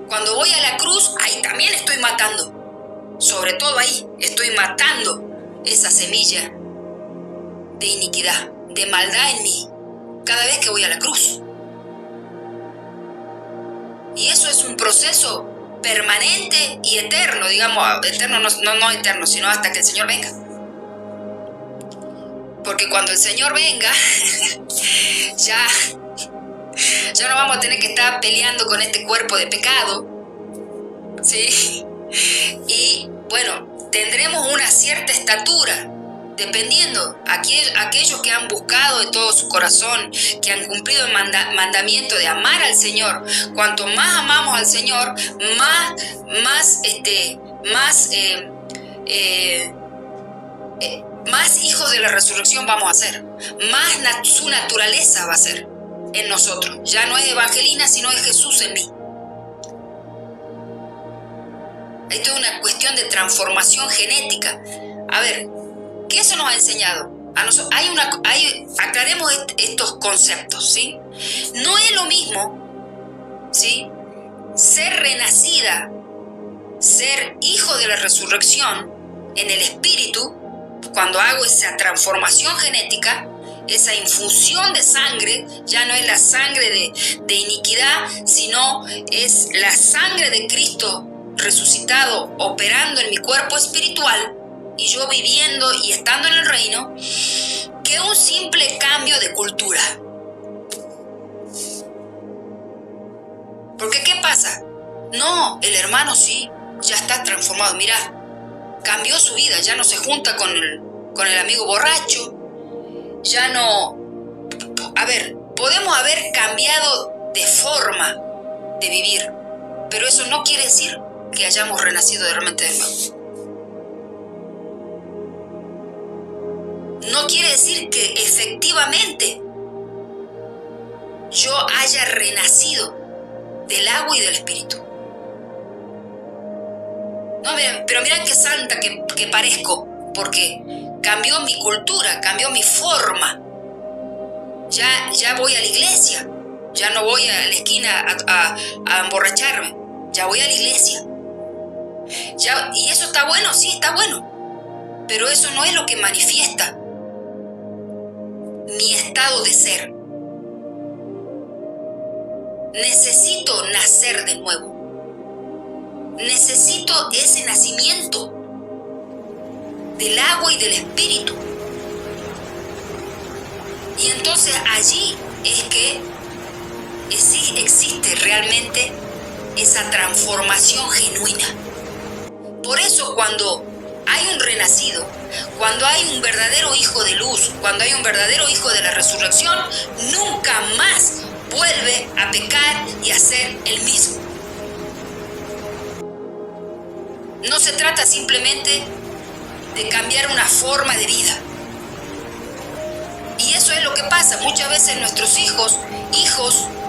Cuando voy a la cruz, ahí también estoy matando. Sobre todo ahí, estoy matando esa semilla de iniquidad, de maldad en mí, cada vez que voy a la cruz. Y eso es un proceso permanente y eterno, digamos, eterno no eterno, sino hasta que el Señor venga. Porque cuando el Señor venga, ya no vamos a tener que estar peleando con este cuerpo de pecado, ¿sí? Y bueno, tendremos una cierta estatura, dependiendo, aquellos que han buscado de todo su corazón, que han cumplido el mandamiento de amar al Señor. Cuanto más amamos al Señor, más hijos de la resurrección vamos a ser, más su naturaleza va a ser en nosotros. Ya no es Evangelina, sino es Jesús en mí. Esto es una cuestión de transformación genética. A ver, ¿qué eso nos ha enseñado? Aclaremos estos conceptos, ¿sí? No es lo mismo, ¿sí?, ser renacida, ser hijo de la resurrección en el espíritu, cuando hago esa transformación genética, esa infusión de sangre, ya no es la sangre de iniquidad, sino es la sangre de Cristo resucitado operando en mi cuerpo espiritual y yo viviendo y estando en el reino, que un simple cambio de cultura. Porque ¿qué pasa? No, el hermano sí, ya está transformado. Mira, cambió su vida, ya no se junta con el amigo borracho, ya no... A ver, podemos haber cambiado de forma de vivir, pero eso no quiere decir que hayamos renacido realmente de nuevo. No quiere decir que efectivamente yo haya renacido del agua y del espíritu. No, pero miren qué santa que parezco, porque cambió mi cultura, cambió mi forma. ya voy a la iglesia, ya no voy a la esquina a emborracharme, ya voy a la iglesia. Y eso está bueno, sí, está bueno, pero eso no es lo que manifiesta mi estado de ser. Necesito nacer de nuevo. Necesito ese nacimiento del agua y del espíritu. Y entonces allí es que sí existe realmente esa transformación genuina. Por eso cuando hay un renacido, cuando hay un verdadero hijo de luz, cuando hay un verdadero hijo de la resurrección, nunca más vuelve a pecar y a ser el mismo. No se trata simplemente de cambiar una forma de vida. Y eso es lo que pasa. Muchas veces nuestros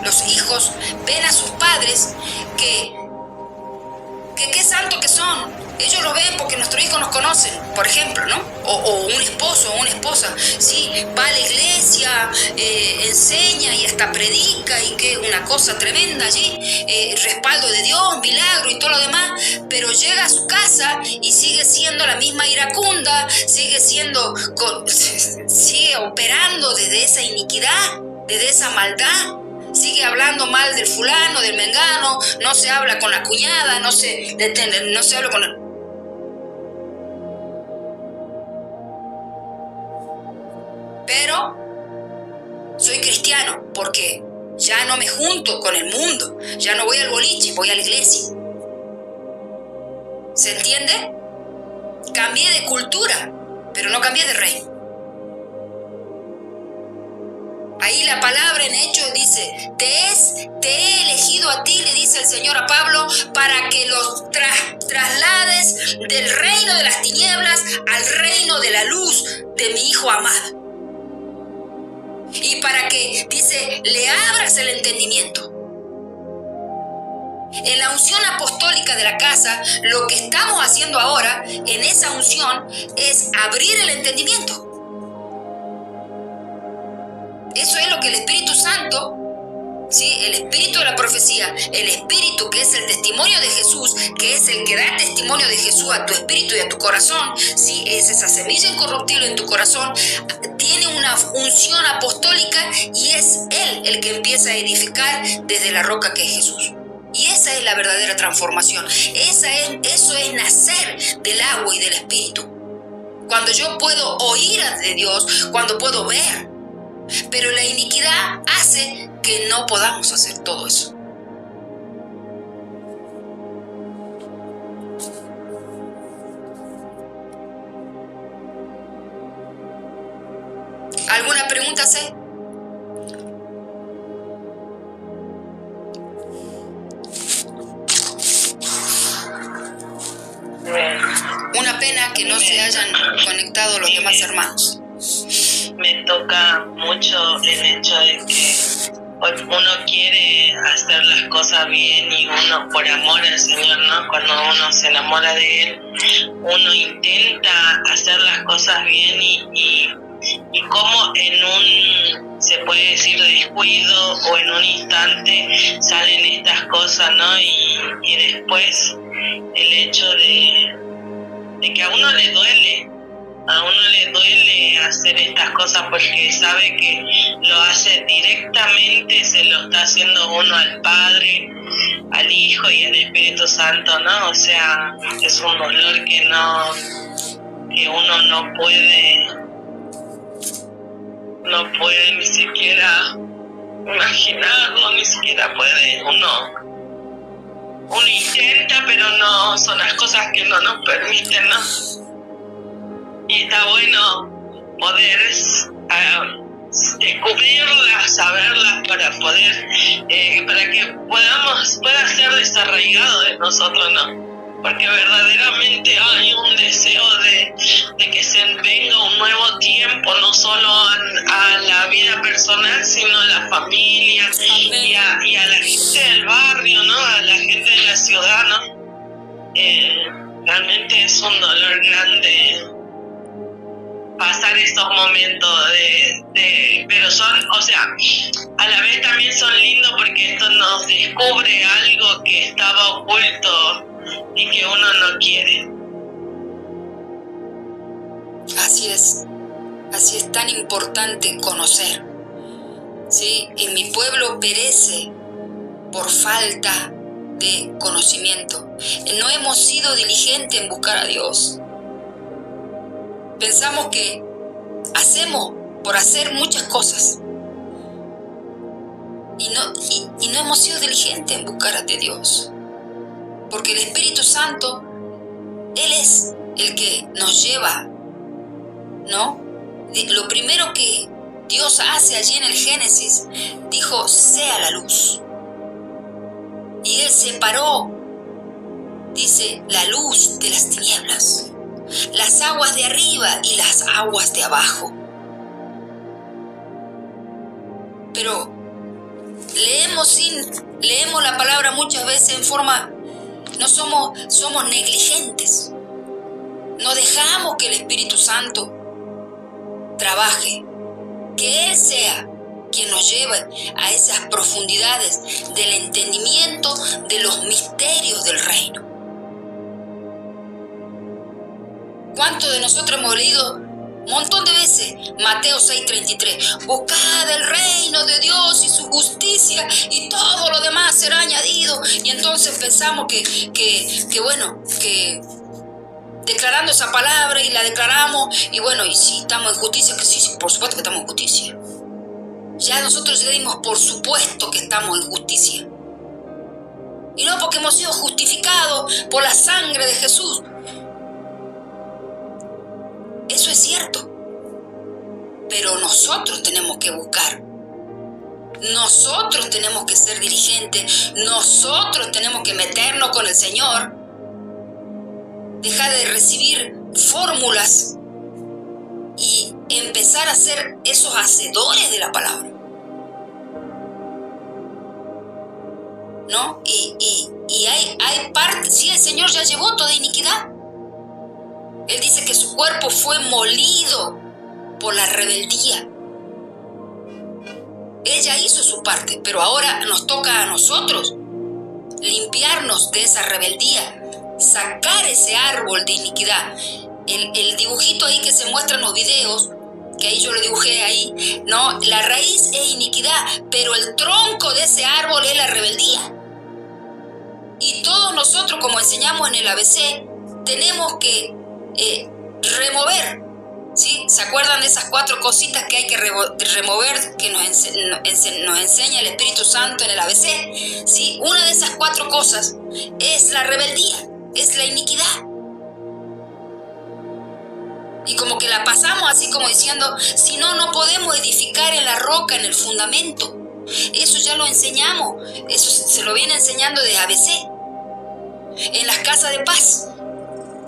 los hijos, ven a sus padres que qué santos que son. Ellos lo ven porque nuestros hijos nos conocen, por ejemplo, ¿no? O un esposo o una esposa, sí, va a la iglesia, enseña y hasta predica y que una cosa tremenda allí, respaldo de Dios, milagro y todo lo demás, pero llega a su casa y sigue siendo la misma iracunda, sigue operando desde esa iniquidad, desde esa maldad. Sigue hablando mal del fulano, del mengano, no se habla con la cuñada, no se habla con el... Pero soy cristiano porque ya no me junto con el mundo, ya no voy al boliche, voy a la iglesia. ¿Se entiende? Cambié de cultura, pero no cambié de reino. Ahí la palabra en Hechos dice, te he elegido a ti, le dice el Señor a Pablo, para que los traslades del reino de las tinieblas al reino de la luz de mi Hijo amado. Y para que, dice, le abras el entendimiento. En la unción apostólica de la casa, lo que estamos haciendo ahora, en esa unción, es abrir el entendimiento. Eso es lo que el Espíritu Santo, ¿sí? El Espíritu de la profecía, el Espíritu que es el testimonio de Jesús, que es el que da testimonio de Jesús a tu espíritu y a tu corazón, ¿sí? Es esa semilla incorruptible en tu corazón, tiene una unción apostólica y es Él el que empieza a edificar desde la roca que es Jesús. Y esa es la verdadera transformación. Eso es nacer del agua y del Espíritu. Cuando yo puedo oír de Dios, cuando puedo ver. Pero la iniquidad hace que no podamos hacer todo eso. ¿Alguna pregunta, C? Una pena que no se hayan conectado los demás hermanos. Me toca mucho el hecho de que uno quiere hacer las cosas bien y uno, por amor al Señor, ¿no? Cuando uno se enamora de Él, uno intenta hacer las cosas bien y como en un, se puede decir, descuido o en un instante salen estas cosas, ¿no? Y después el hecho de que a uno le duele hacer estas cosas porque sabe que lo hace directamente, se lo está haciendo uno al Padre, al Hijo y al Espíritu Santo, ¿no? O sea, es un dolor que uno no puede ni siquiera imaginarlo, ni siquiera puede, uno intenta, pero no, son las cosas que no nos permiten, ¿no? Y está bueno poder descubrirlas, saberlas para poder, para que pueda ser desarraigado de nosotros, ¿no? Porque verdaderamente hay un deseo de que se venga un nuevo tiempo, no solo a la vida personal, sino a la familia y a la gente del barrio, ¿no? A la gente de la ciudad, ¿no? Realmente es un dolor grande pasar esos momentos pero son, o sea, a la vez también son lindos porque esto nos descubre algo que estaba oculto y que uno no quiere. Así es tan importante conocer, ¿sí? Y mi pueblo perece por falta de conocimiento. No hemos sido diligentes en buscar a Dios. Pensamos que hacemos por hacer muchas cosas y no hemos sido diligentes en buscar a Dios, porque el Espíritu Santo, Él es el que nos lleva, ¿no? Lo primero que Dios hace allí en el Génesis, dijo: sea la luz, y Él separó, dice, la luz de las tinieblas, las aguas de arriba y las aguas de abajo. Pero leemos la palabra muchas veces en forma, somos negligentes. No dejamos que el Espíritu Santo trabaje, que Él sea quien nos lleve a esas profundidades del entendimiento de los misterios del reino. ¿Cuántos de nosotros hemos leído un montón de veces Mateo 6:33? Buscad el reino de Dios y su justicia y todo lo demás será añadido. Y entonces pensamos que declarando esa palabra y la declaramos, y bueno, y si estamos en justicia, que sí, por supuesto que estamos en justicia. Ya nosotros le dimos por supuesto que estamos en justicia. Y no porque hemos sido justificados por la sangre de Jesús. Eso es cierto. Pero nosotros tenemos que buscar. Nosotros tenemos que ser diligentes. Nosotros tenemos que meternos con el Señor. Dejar de recibir fórmulas y empezar a ser esos hacedores de la palabra, ¿no? Y hay parte, sí, el Señor ya llevó toda iniquidad. Él dice que su cuerpo fue molido por la rebeldía. Él ya hizo su parte, pero ahora nos toca a nosotros limpiarnos de esa rebeldía, sacar ese árbol de iniquidad. El dibujito ahí que se muestra en los videos, que ahí yo lo dibujé ahí, ¿no? La raíz es iniquidad, pero el tronco de ese árbol es la rebeldía. Y todos nosotros, como enseñamos en el ABC, tenemos que remover, ¿sí? ¿Se acuerdan de esas 4 cositas que hay que remover, que nos enseña el Espíritu Santo en el ABC? ¿Sí? Una de esas 4 cosas es la rebeldía, es la iniquidad. Y como que la pasamos así como diciendo, si no, no podemos edificar en la roca, en el fundamento. Eso ya lo enseñamos, eso se lo viene enseñando de ABC. En las casas de paz,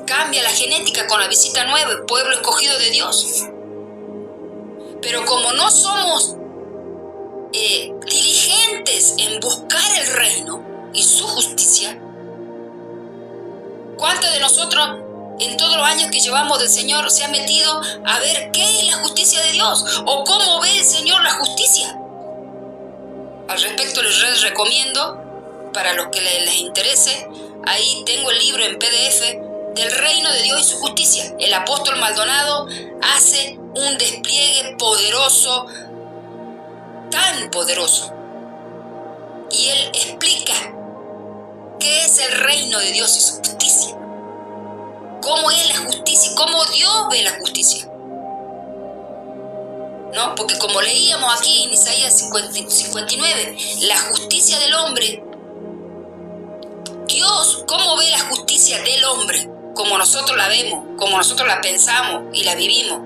cambia la genética con la visita 9, pueblo escogido de Dios. Pero como no somos diligentes en buscar el reino y su justicia, ¿cuántos de nosotros en todos los años que llevamos del Señor se ha metido a ver qué es la justicia de Dios o cómo ve el Señor la justicia? Al respecto les recomiendo, para los que les interese, ahí tengo el libro en PDF del reino de Dios y su justicia. El apóstol Maldonado hace un despliegue poderoso, tan poderoso, y él explica qué es el reino de Dios y su justicia, cómo es la justicia, cómo Dios ve la justicia, ¿no? Porque como leíamos aquí en Isaías 59, la justicia del hombre, Dios, ¿cómo ve la justicia del hombre? Como nosotros la vemos, como nosotros la pensamos y la vivimos.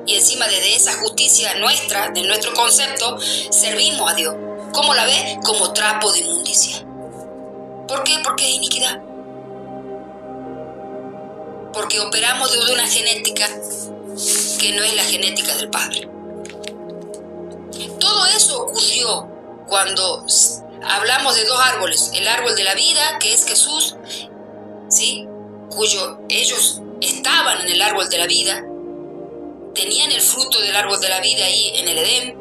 Y encima desde esa justicia nuestra, de nuestro concepto, servimos a Dios. ¿Cómo la ve? Como trapo de inmundicia. ¿Por qué? Porque es iniquidad. Porque operamos de una genética que no es la genética del Padre. Todo eso ocurrió cuando hablamos de 2 árboles. El árbol de la vida, que es Jesús, ¿sí? Ellos estaban en el árbol de la vida, tenían el fruto del árbol de la vida ahí en el Edén,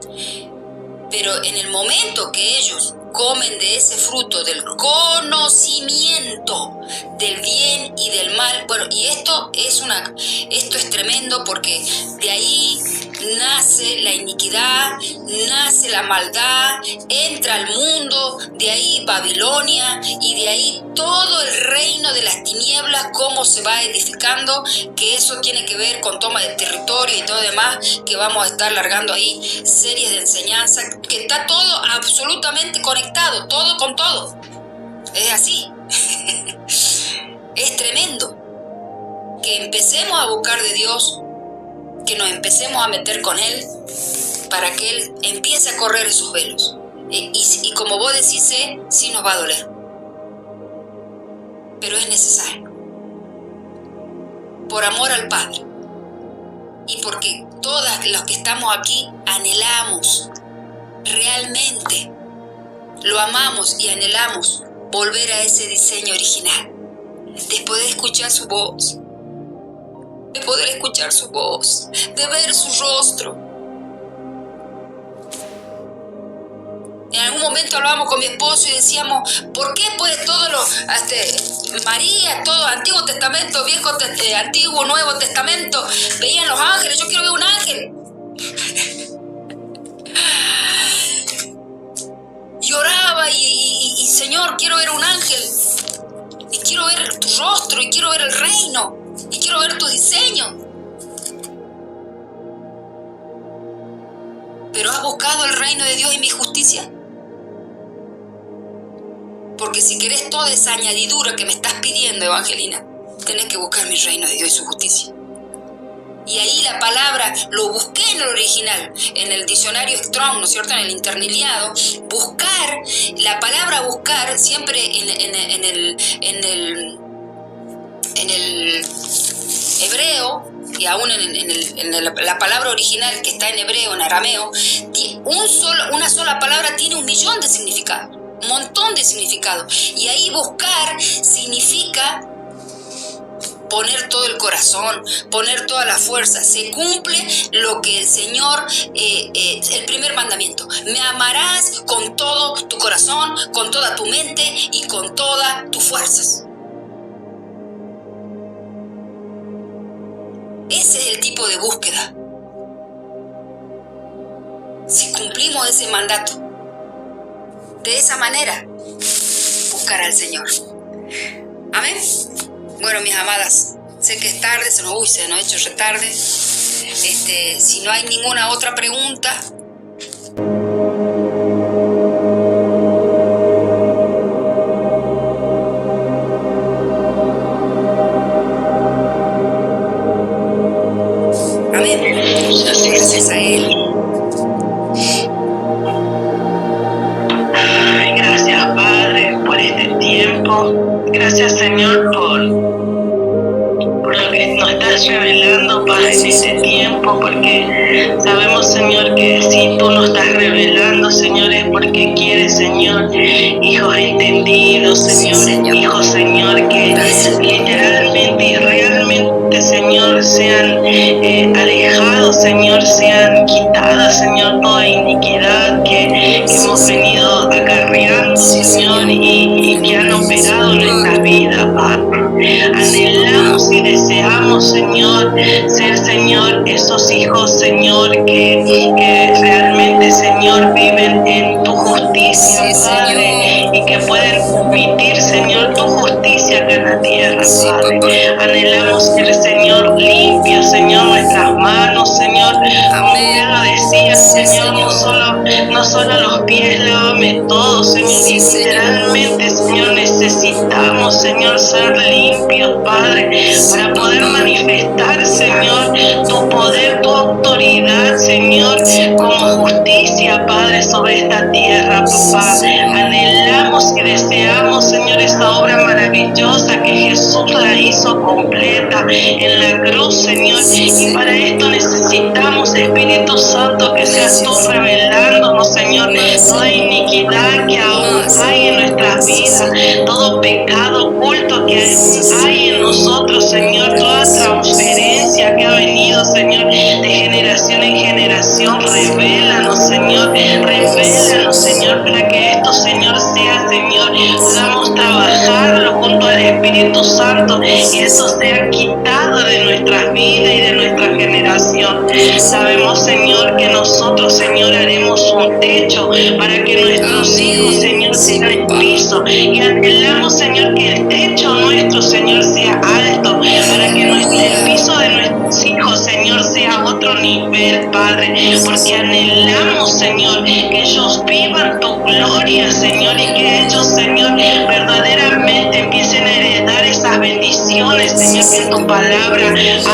pero en el momento que ellos comen de ese fruto del conocimiento del bien y del mal, bueno, y esto es tremendo, porque de ahí nace la iniquidad, nace la maldad, entra al mundo, de ahí Babilonia, y de ahí todo el reino de las tinieblas, cómo se va edificando, que eso tiene que ver con toma de territorio y todo demás, que vamos a estar largando ahí series de enseñanza, que está todo absolutamente conectado, todo con todo. Es así. Es tremendo que empecemos a buscar de Dios, que nos empecemos a meter con Él, para que Él empiece a correr esos velos. Y como vos decís, sí nos va a doler, pero es necesario, por amor al Padre, y porque todas los que estamos aquí anhelamos, realmente lo amamos y anhelamos volver a ese diseño original, de poder escuchar su voz, de poder escuchar su voz, de ver su rostro. En algún momento hablábamos con mi esposo y decíamos, ¿por qué pues todos los, María, todo Antiguo Testamento, Antiguo, Nuevo Testamento, veían los ángeles? Yo quiero ver un ángel. Lloraba y Señor, quiero ver un ángel, y quiero ver tu rostro, y quiero ver el reino, y quiero ver tu diseño. ¿Pero has buscado el reino de Dios y mi justicia? Porque si querés toda esa añadidura que me estás pidiendo, Evangelina, tenés que buscar mi reino de Dios y su justicia. Y ahí la palabra, lo busqué en el original, en el diccionario Strong, ¿no es cierto?, en el interniliado. Buscar, la palabra buscar, siempre en el hebreo, y aún en la palabra original que está en hebreo, en arameo, una sola palabra tiene 1.000.000 de significados, un montón de significados. Y ahí buscar significa poner todo el corazón, poner toda la fuerza. Se cumple lo que el Señor, el primer mandamiento: me amarás con todo tu corazón, con toda tu mente y con todas tus fuerzas. Ese es el tipo de búsqueda. Si cumplimos ese mandato, de esa manera, buscar al Señor. Amén. Bueno, mis amadas, sé que es tarde, se nos ha hecho retarde. Si no hay ninguna otra pregunta. Amén. Gracias a Él. Ay, gracias, Padre, por este tiempo. Gracias, Señor, por lo que nos estás revelando, Padre, en este tiempo, porque sabemos, Señor, que si tú nos estás revelando, Señor, es porque quieres, Señor, hijos entendidos, Señor, hijos, Señor, que literalmente y realmente, Señor, sean alejados, Señor, sean quitadas, Señor, toda iniquidad que hemos venido acarreando, Señor, y que han operado en nuestra vida, Padre. Anhelamos y deseamos, Señor, ser, Señor, esos hijos, Señor, que realmente, Señor, viven en tu justicia, Padre, y que pueden transmitir, Señor, tu justicia acá en la tierra, Padre. Anhelamos ser, Señor, limpios, Señor, nuestras manos, Señor, como bien lo decía, Señor, no solo los pies, lávame todo, Señor, y literalmente, Señor, necesitamos, Señor, ser limpios, Padre, para poder manifestar, Señor, tu poder, tu autoridad, Señor, como justicia, Padre, sobre esta tierra, papá. Anhelamos y deseamos, Señor, esta obra maravillosa que Jesús la hizo completa en la cruz, Señor, y para esto necesitamos, Espíritu Santo, que seas tú revelándonos, Señor, toda iniquidad que aún hay en nuestras vidas, todo pecado oculto que hay en nosotros, Señor, toda transferencia que ha venido, Señor, de trabajarlo junto al Espíritu Santo y eso sea quitado de nuestras vidas y de nuestra generación. Sabemos, Señor, que nosotros, Señor, haremos un techo para que nuestros hijos, Señor, tengan el piso, y anhelamos, Señor, que el techo nuestro, Señor, sea alto, para que el piso de nuestros hijos, Señor, sea otro nivel, Padre, porque anhelamos, Señor, que ellos vivan tu gloria, Señor, y que ellos, Señor, verdaderamente empiecen a heredar esas bendiciones, Señor, que en tu palabra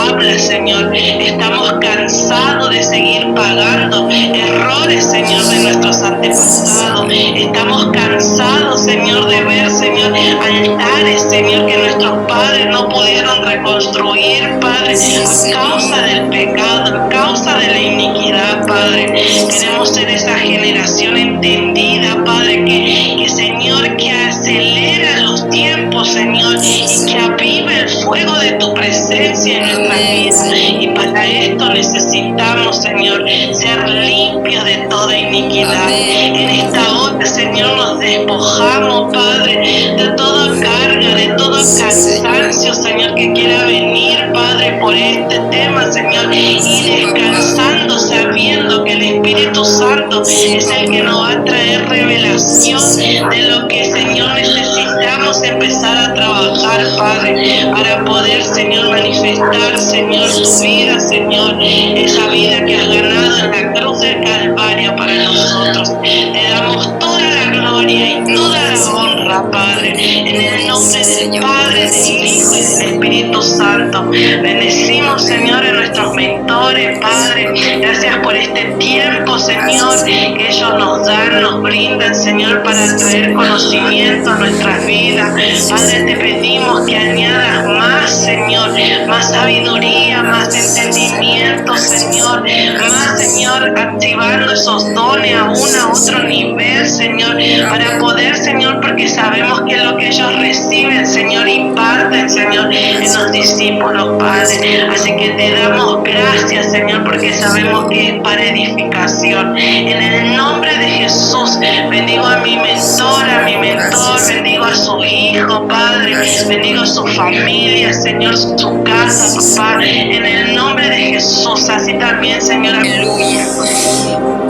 habla, Señor. Estamos cansados de seguir pagando errores, Señor, de nuestros antepasados. Estamos cansados, Señor, de ver, Señor, altares, Señor, que nuestros padres no pudieron reconstruir, Padre, a causa del pecado, a causa de la iniquidad, Padre. Queremos ser esa generación entendida, Padre, que Señor, que acelera los tiempos, Señor, y que avive el fuego de tu presencia en nuestra vida. Y para esto necesitamos, Señor, ser limpios de toda iniquidad. En esta hora, Señor, nos despojamos, Padre, de toda carga, de todo cansancio, Señor, que quiera venir, Padre, por este tema, Señor, y descansando, sabiendo que el Espíritu Santo es el que nos va a traer revelación de lo que, Señor, necesitamos empezar a trabajar, Padre, para poder, Señor, manifestar, Señor, tu vida, Señor, esa vida que has ganado en la cruz del Calvario para nosotros. Te damos toda la gloria y toda la honra, Padre, en el nombre del Padre, del Hijo y del Espíritu Santo. Bendecimos, Señor, a nuestros mentores, Padre. Gracias por este tiempo, Señor, que ellos nos dan, nos brindan, Señor, para traer conocimiento a nuestras vidas. Padre, te pedimos que añadas más, Señor, más sabiduría, más entendimiento, Señor, más, Señor, activando esos dones a otro nivel, Señor, para poder, Señor, porque sabemos que es lo que ellos reciben, Señor, imparten, Señor, en los discípulos, Padre. Así que te damos gracias, Señor, porque sabemos que es para edificación. En el nombre de Jesús, bendigo a mi mentora, a mi mentor, bendigo a su hijo, Padre, bendigo a su familia, Señor, su casa, papá, en el nombre de Jesús. Así también, Señor. Aleluya.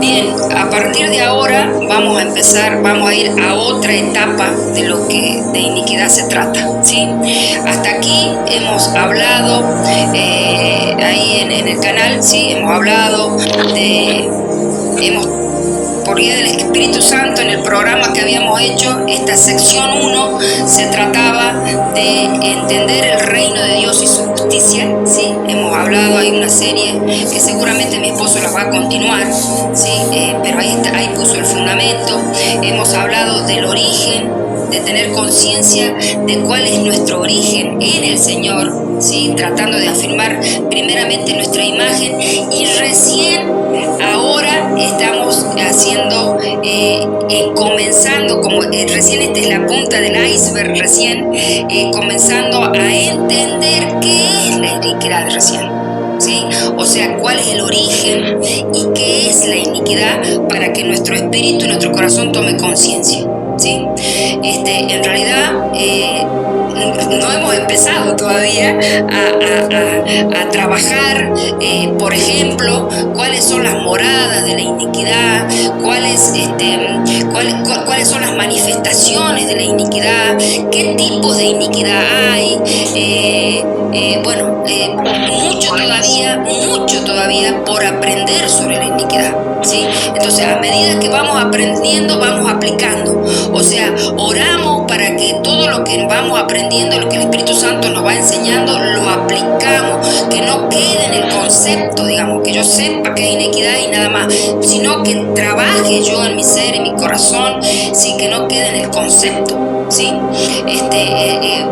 Bien, a partir de ahora vamos a ir a otra etapa de lo que de iniquidad se trata, ¿sí? Hasta aquí hemos hablado, ahí en el canal, sí, hemos hablado por guía del Espíritu Santo, en el programa que habíamos hecho, esta sección 1 se trataba de entender el reino de Dios y su justicia, ¿sí? Hemos hablado, hay una serie que seguramente mi esposo la va a continuar, ¿sí? Pero ahí puso el fundamento. Hemos hablado del origen, de tener conciencia de cuál es nuestro origen en el Señor, ¿sí? Tratando de afirmar primeramente nuestra imagen, y recién ahora estamos haciendo, comenzando, como recién esta es la punta del iceberg, recién comenzando a entender qué es la iniquidad recién, ¿sí? O sea, cuál es el origen y qué es la iniquidad, para que nuestro espíritu y nuestro corazón tome conciencia, ¿sí? En realidad no hemos empezado todavía a trabajar, por ejemplo, cuáles son las moradas de la iniquidad, cuáles son las manifestaciones de la iniquidad, qué tipos de iniquidad hay. Mucho todavía por aprender sobre la iniquidad, ¿sí? Entonces, a medida que vamos aprendiendo, vamos aplicando. O sea, oramos para que todo lo que vamos aprendiendo, lo que el Espíritu Santo nos va enseñando, lo aplicamos, que no quede en el concepto, digamos, que yo sepa que hay iniquidad y nada más, sino que trabaje yo en mi ser, en mi corazón, sí, que no quede en el concepto, ¿sí?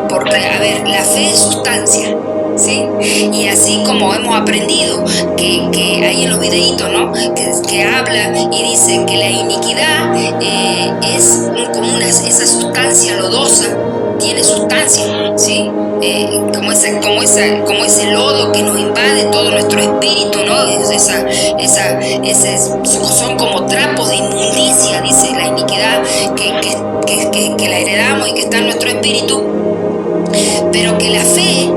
Porque, a ver, la fe es sustancia, ¿sí? Y así como hemos aprendido que hay en los videitos, ¿no? Que habla y dice que la iniquidad es como esa sustancia lodosa, tiene sustancia, ¿sí? Como ese lodo que nos invade todo nuestro espíritu, ¿no? Son como trapos de inmundicia, dice la iniquidad, que que la heredamos y que está en nuestro espíritu, pero que la fe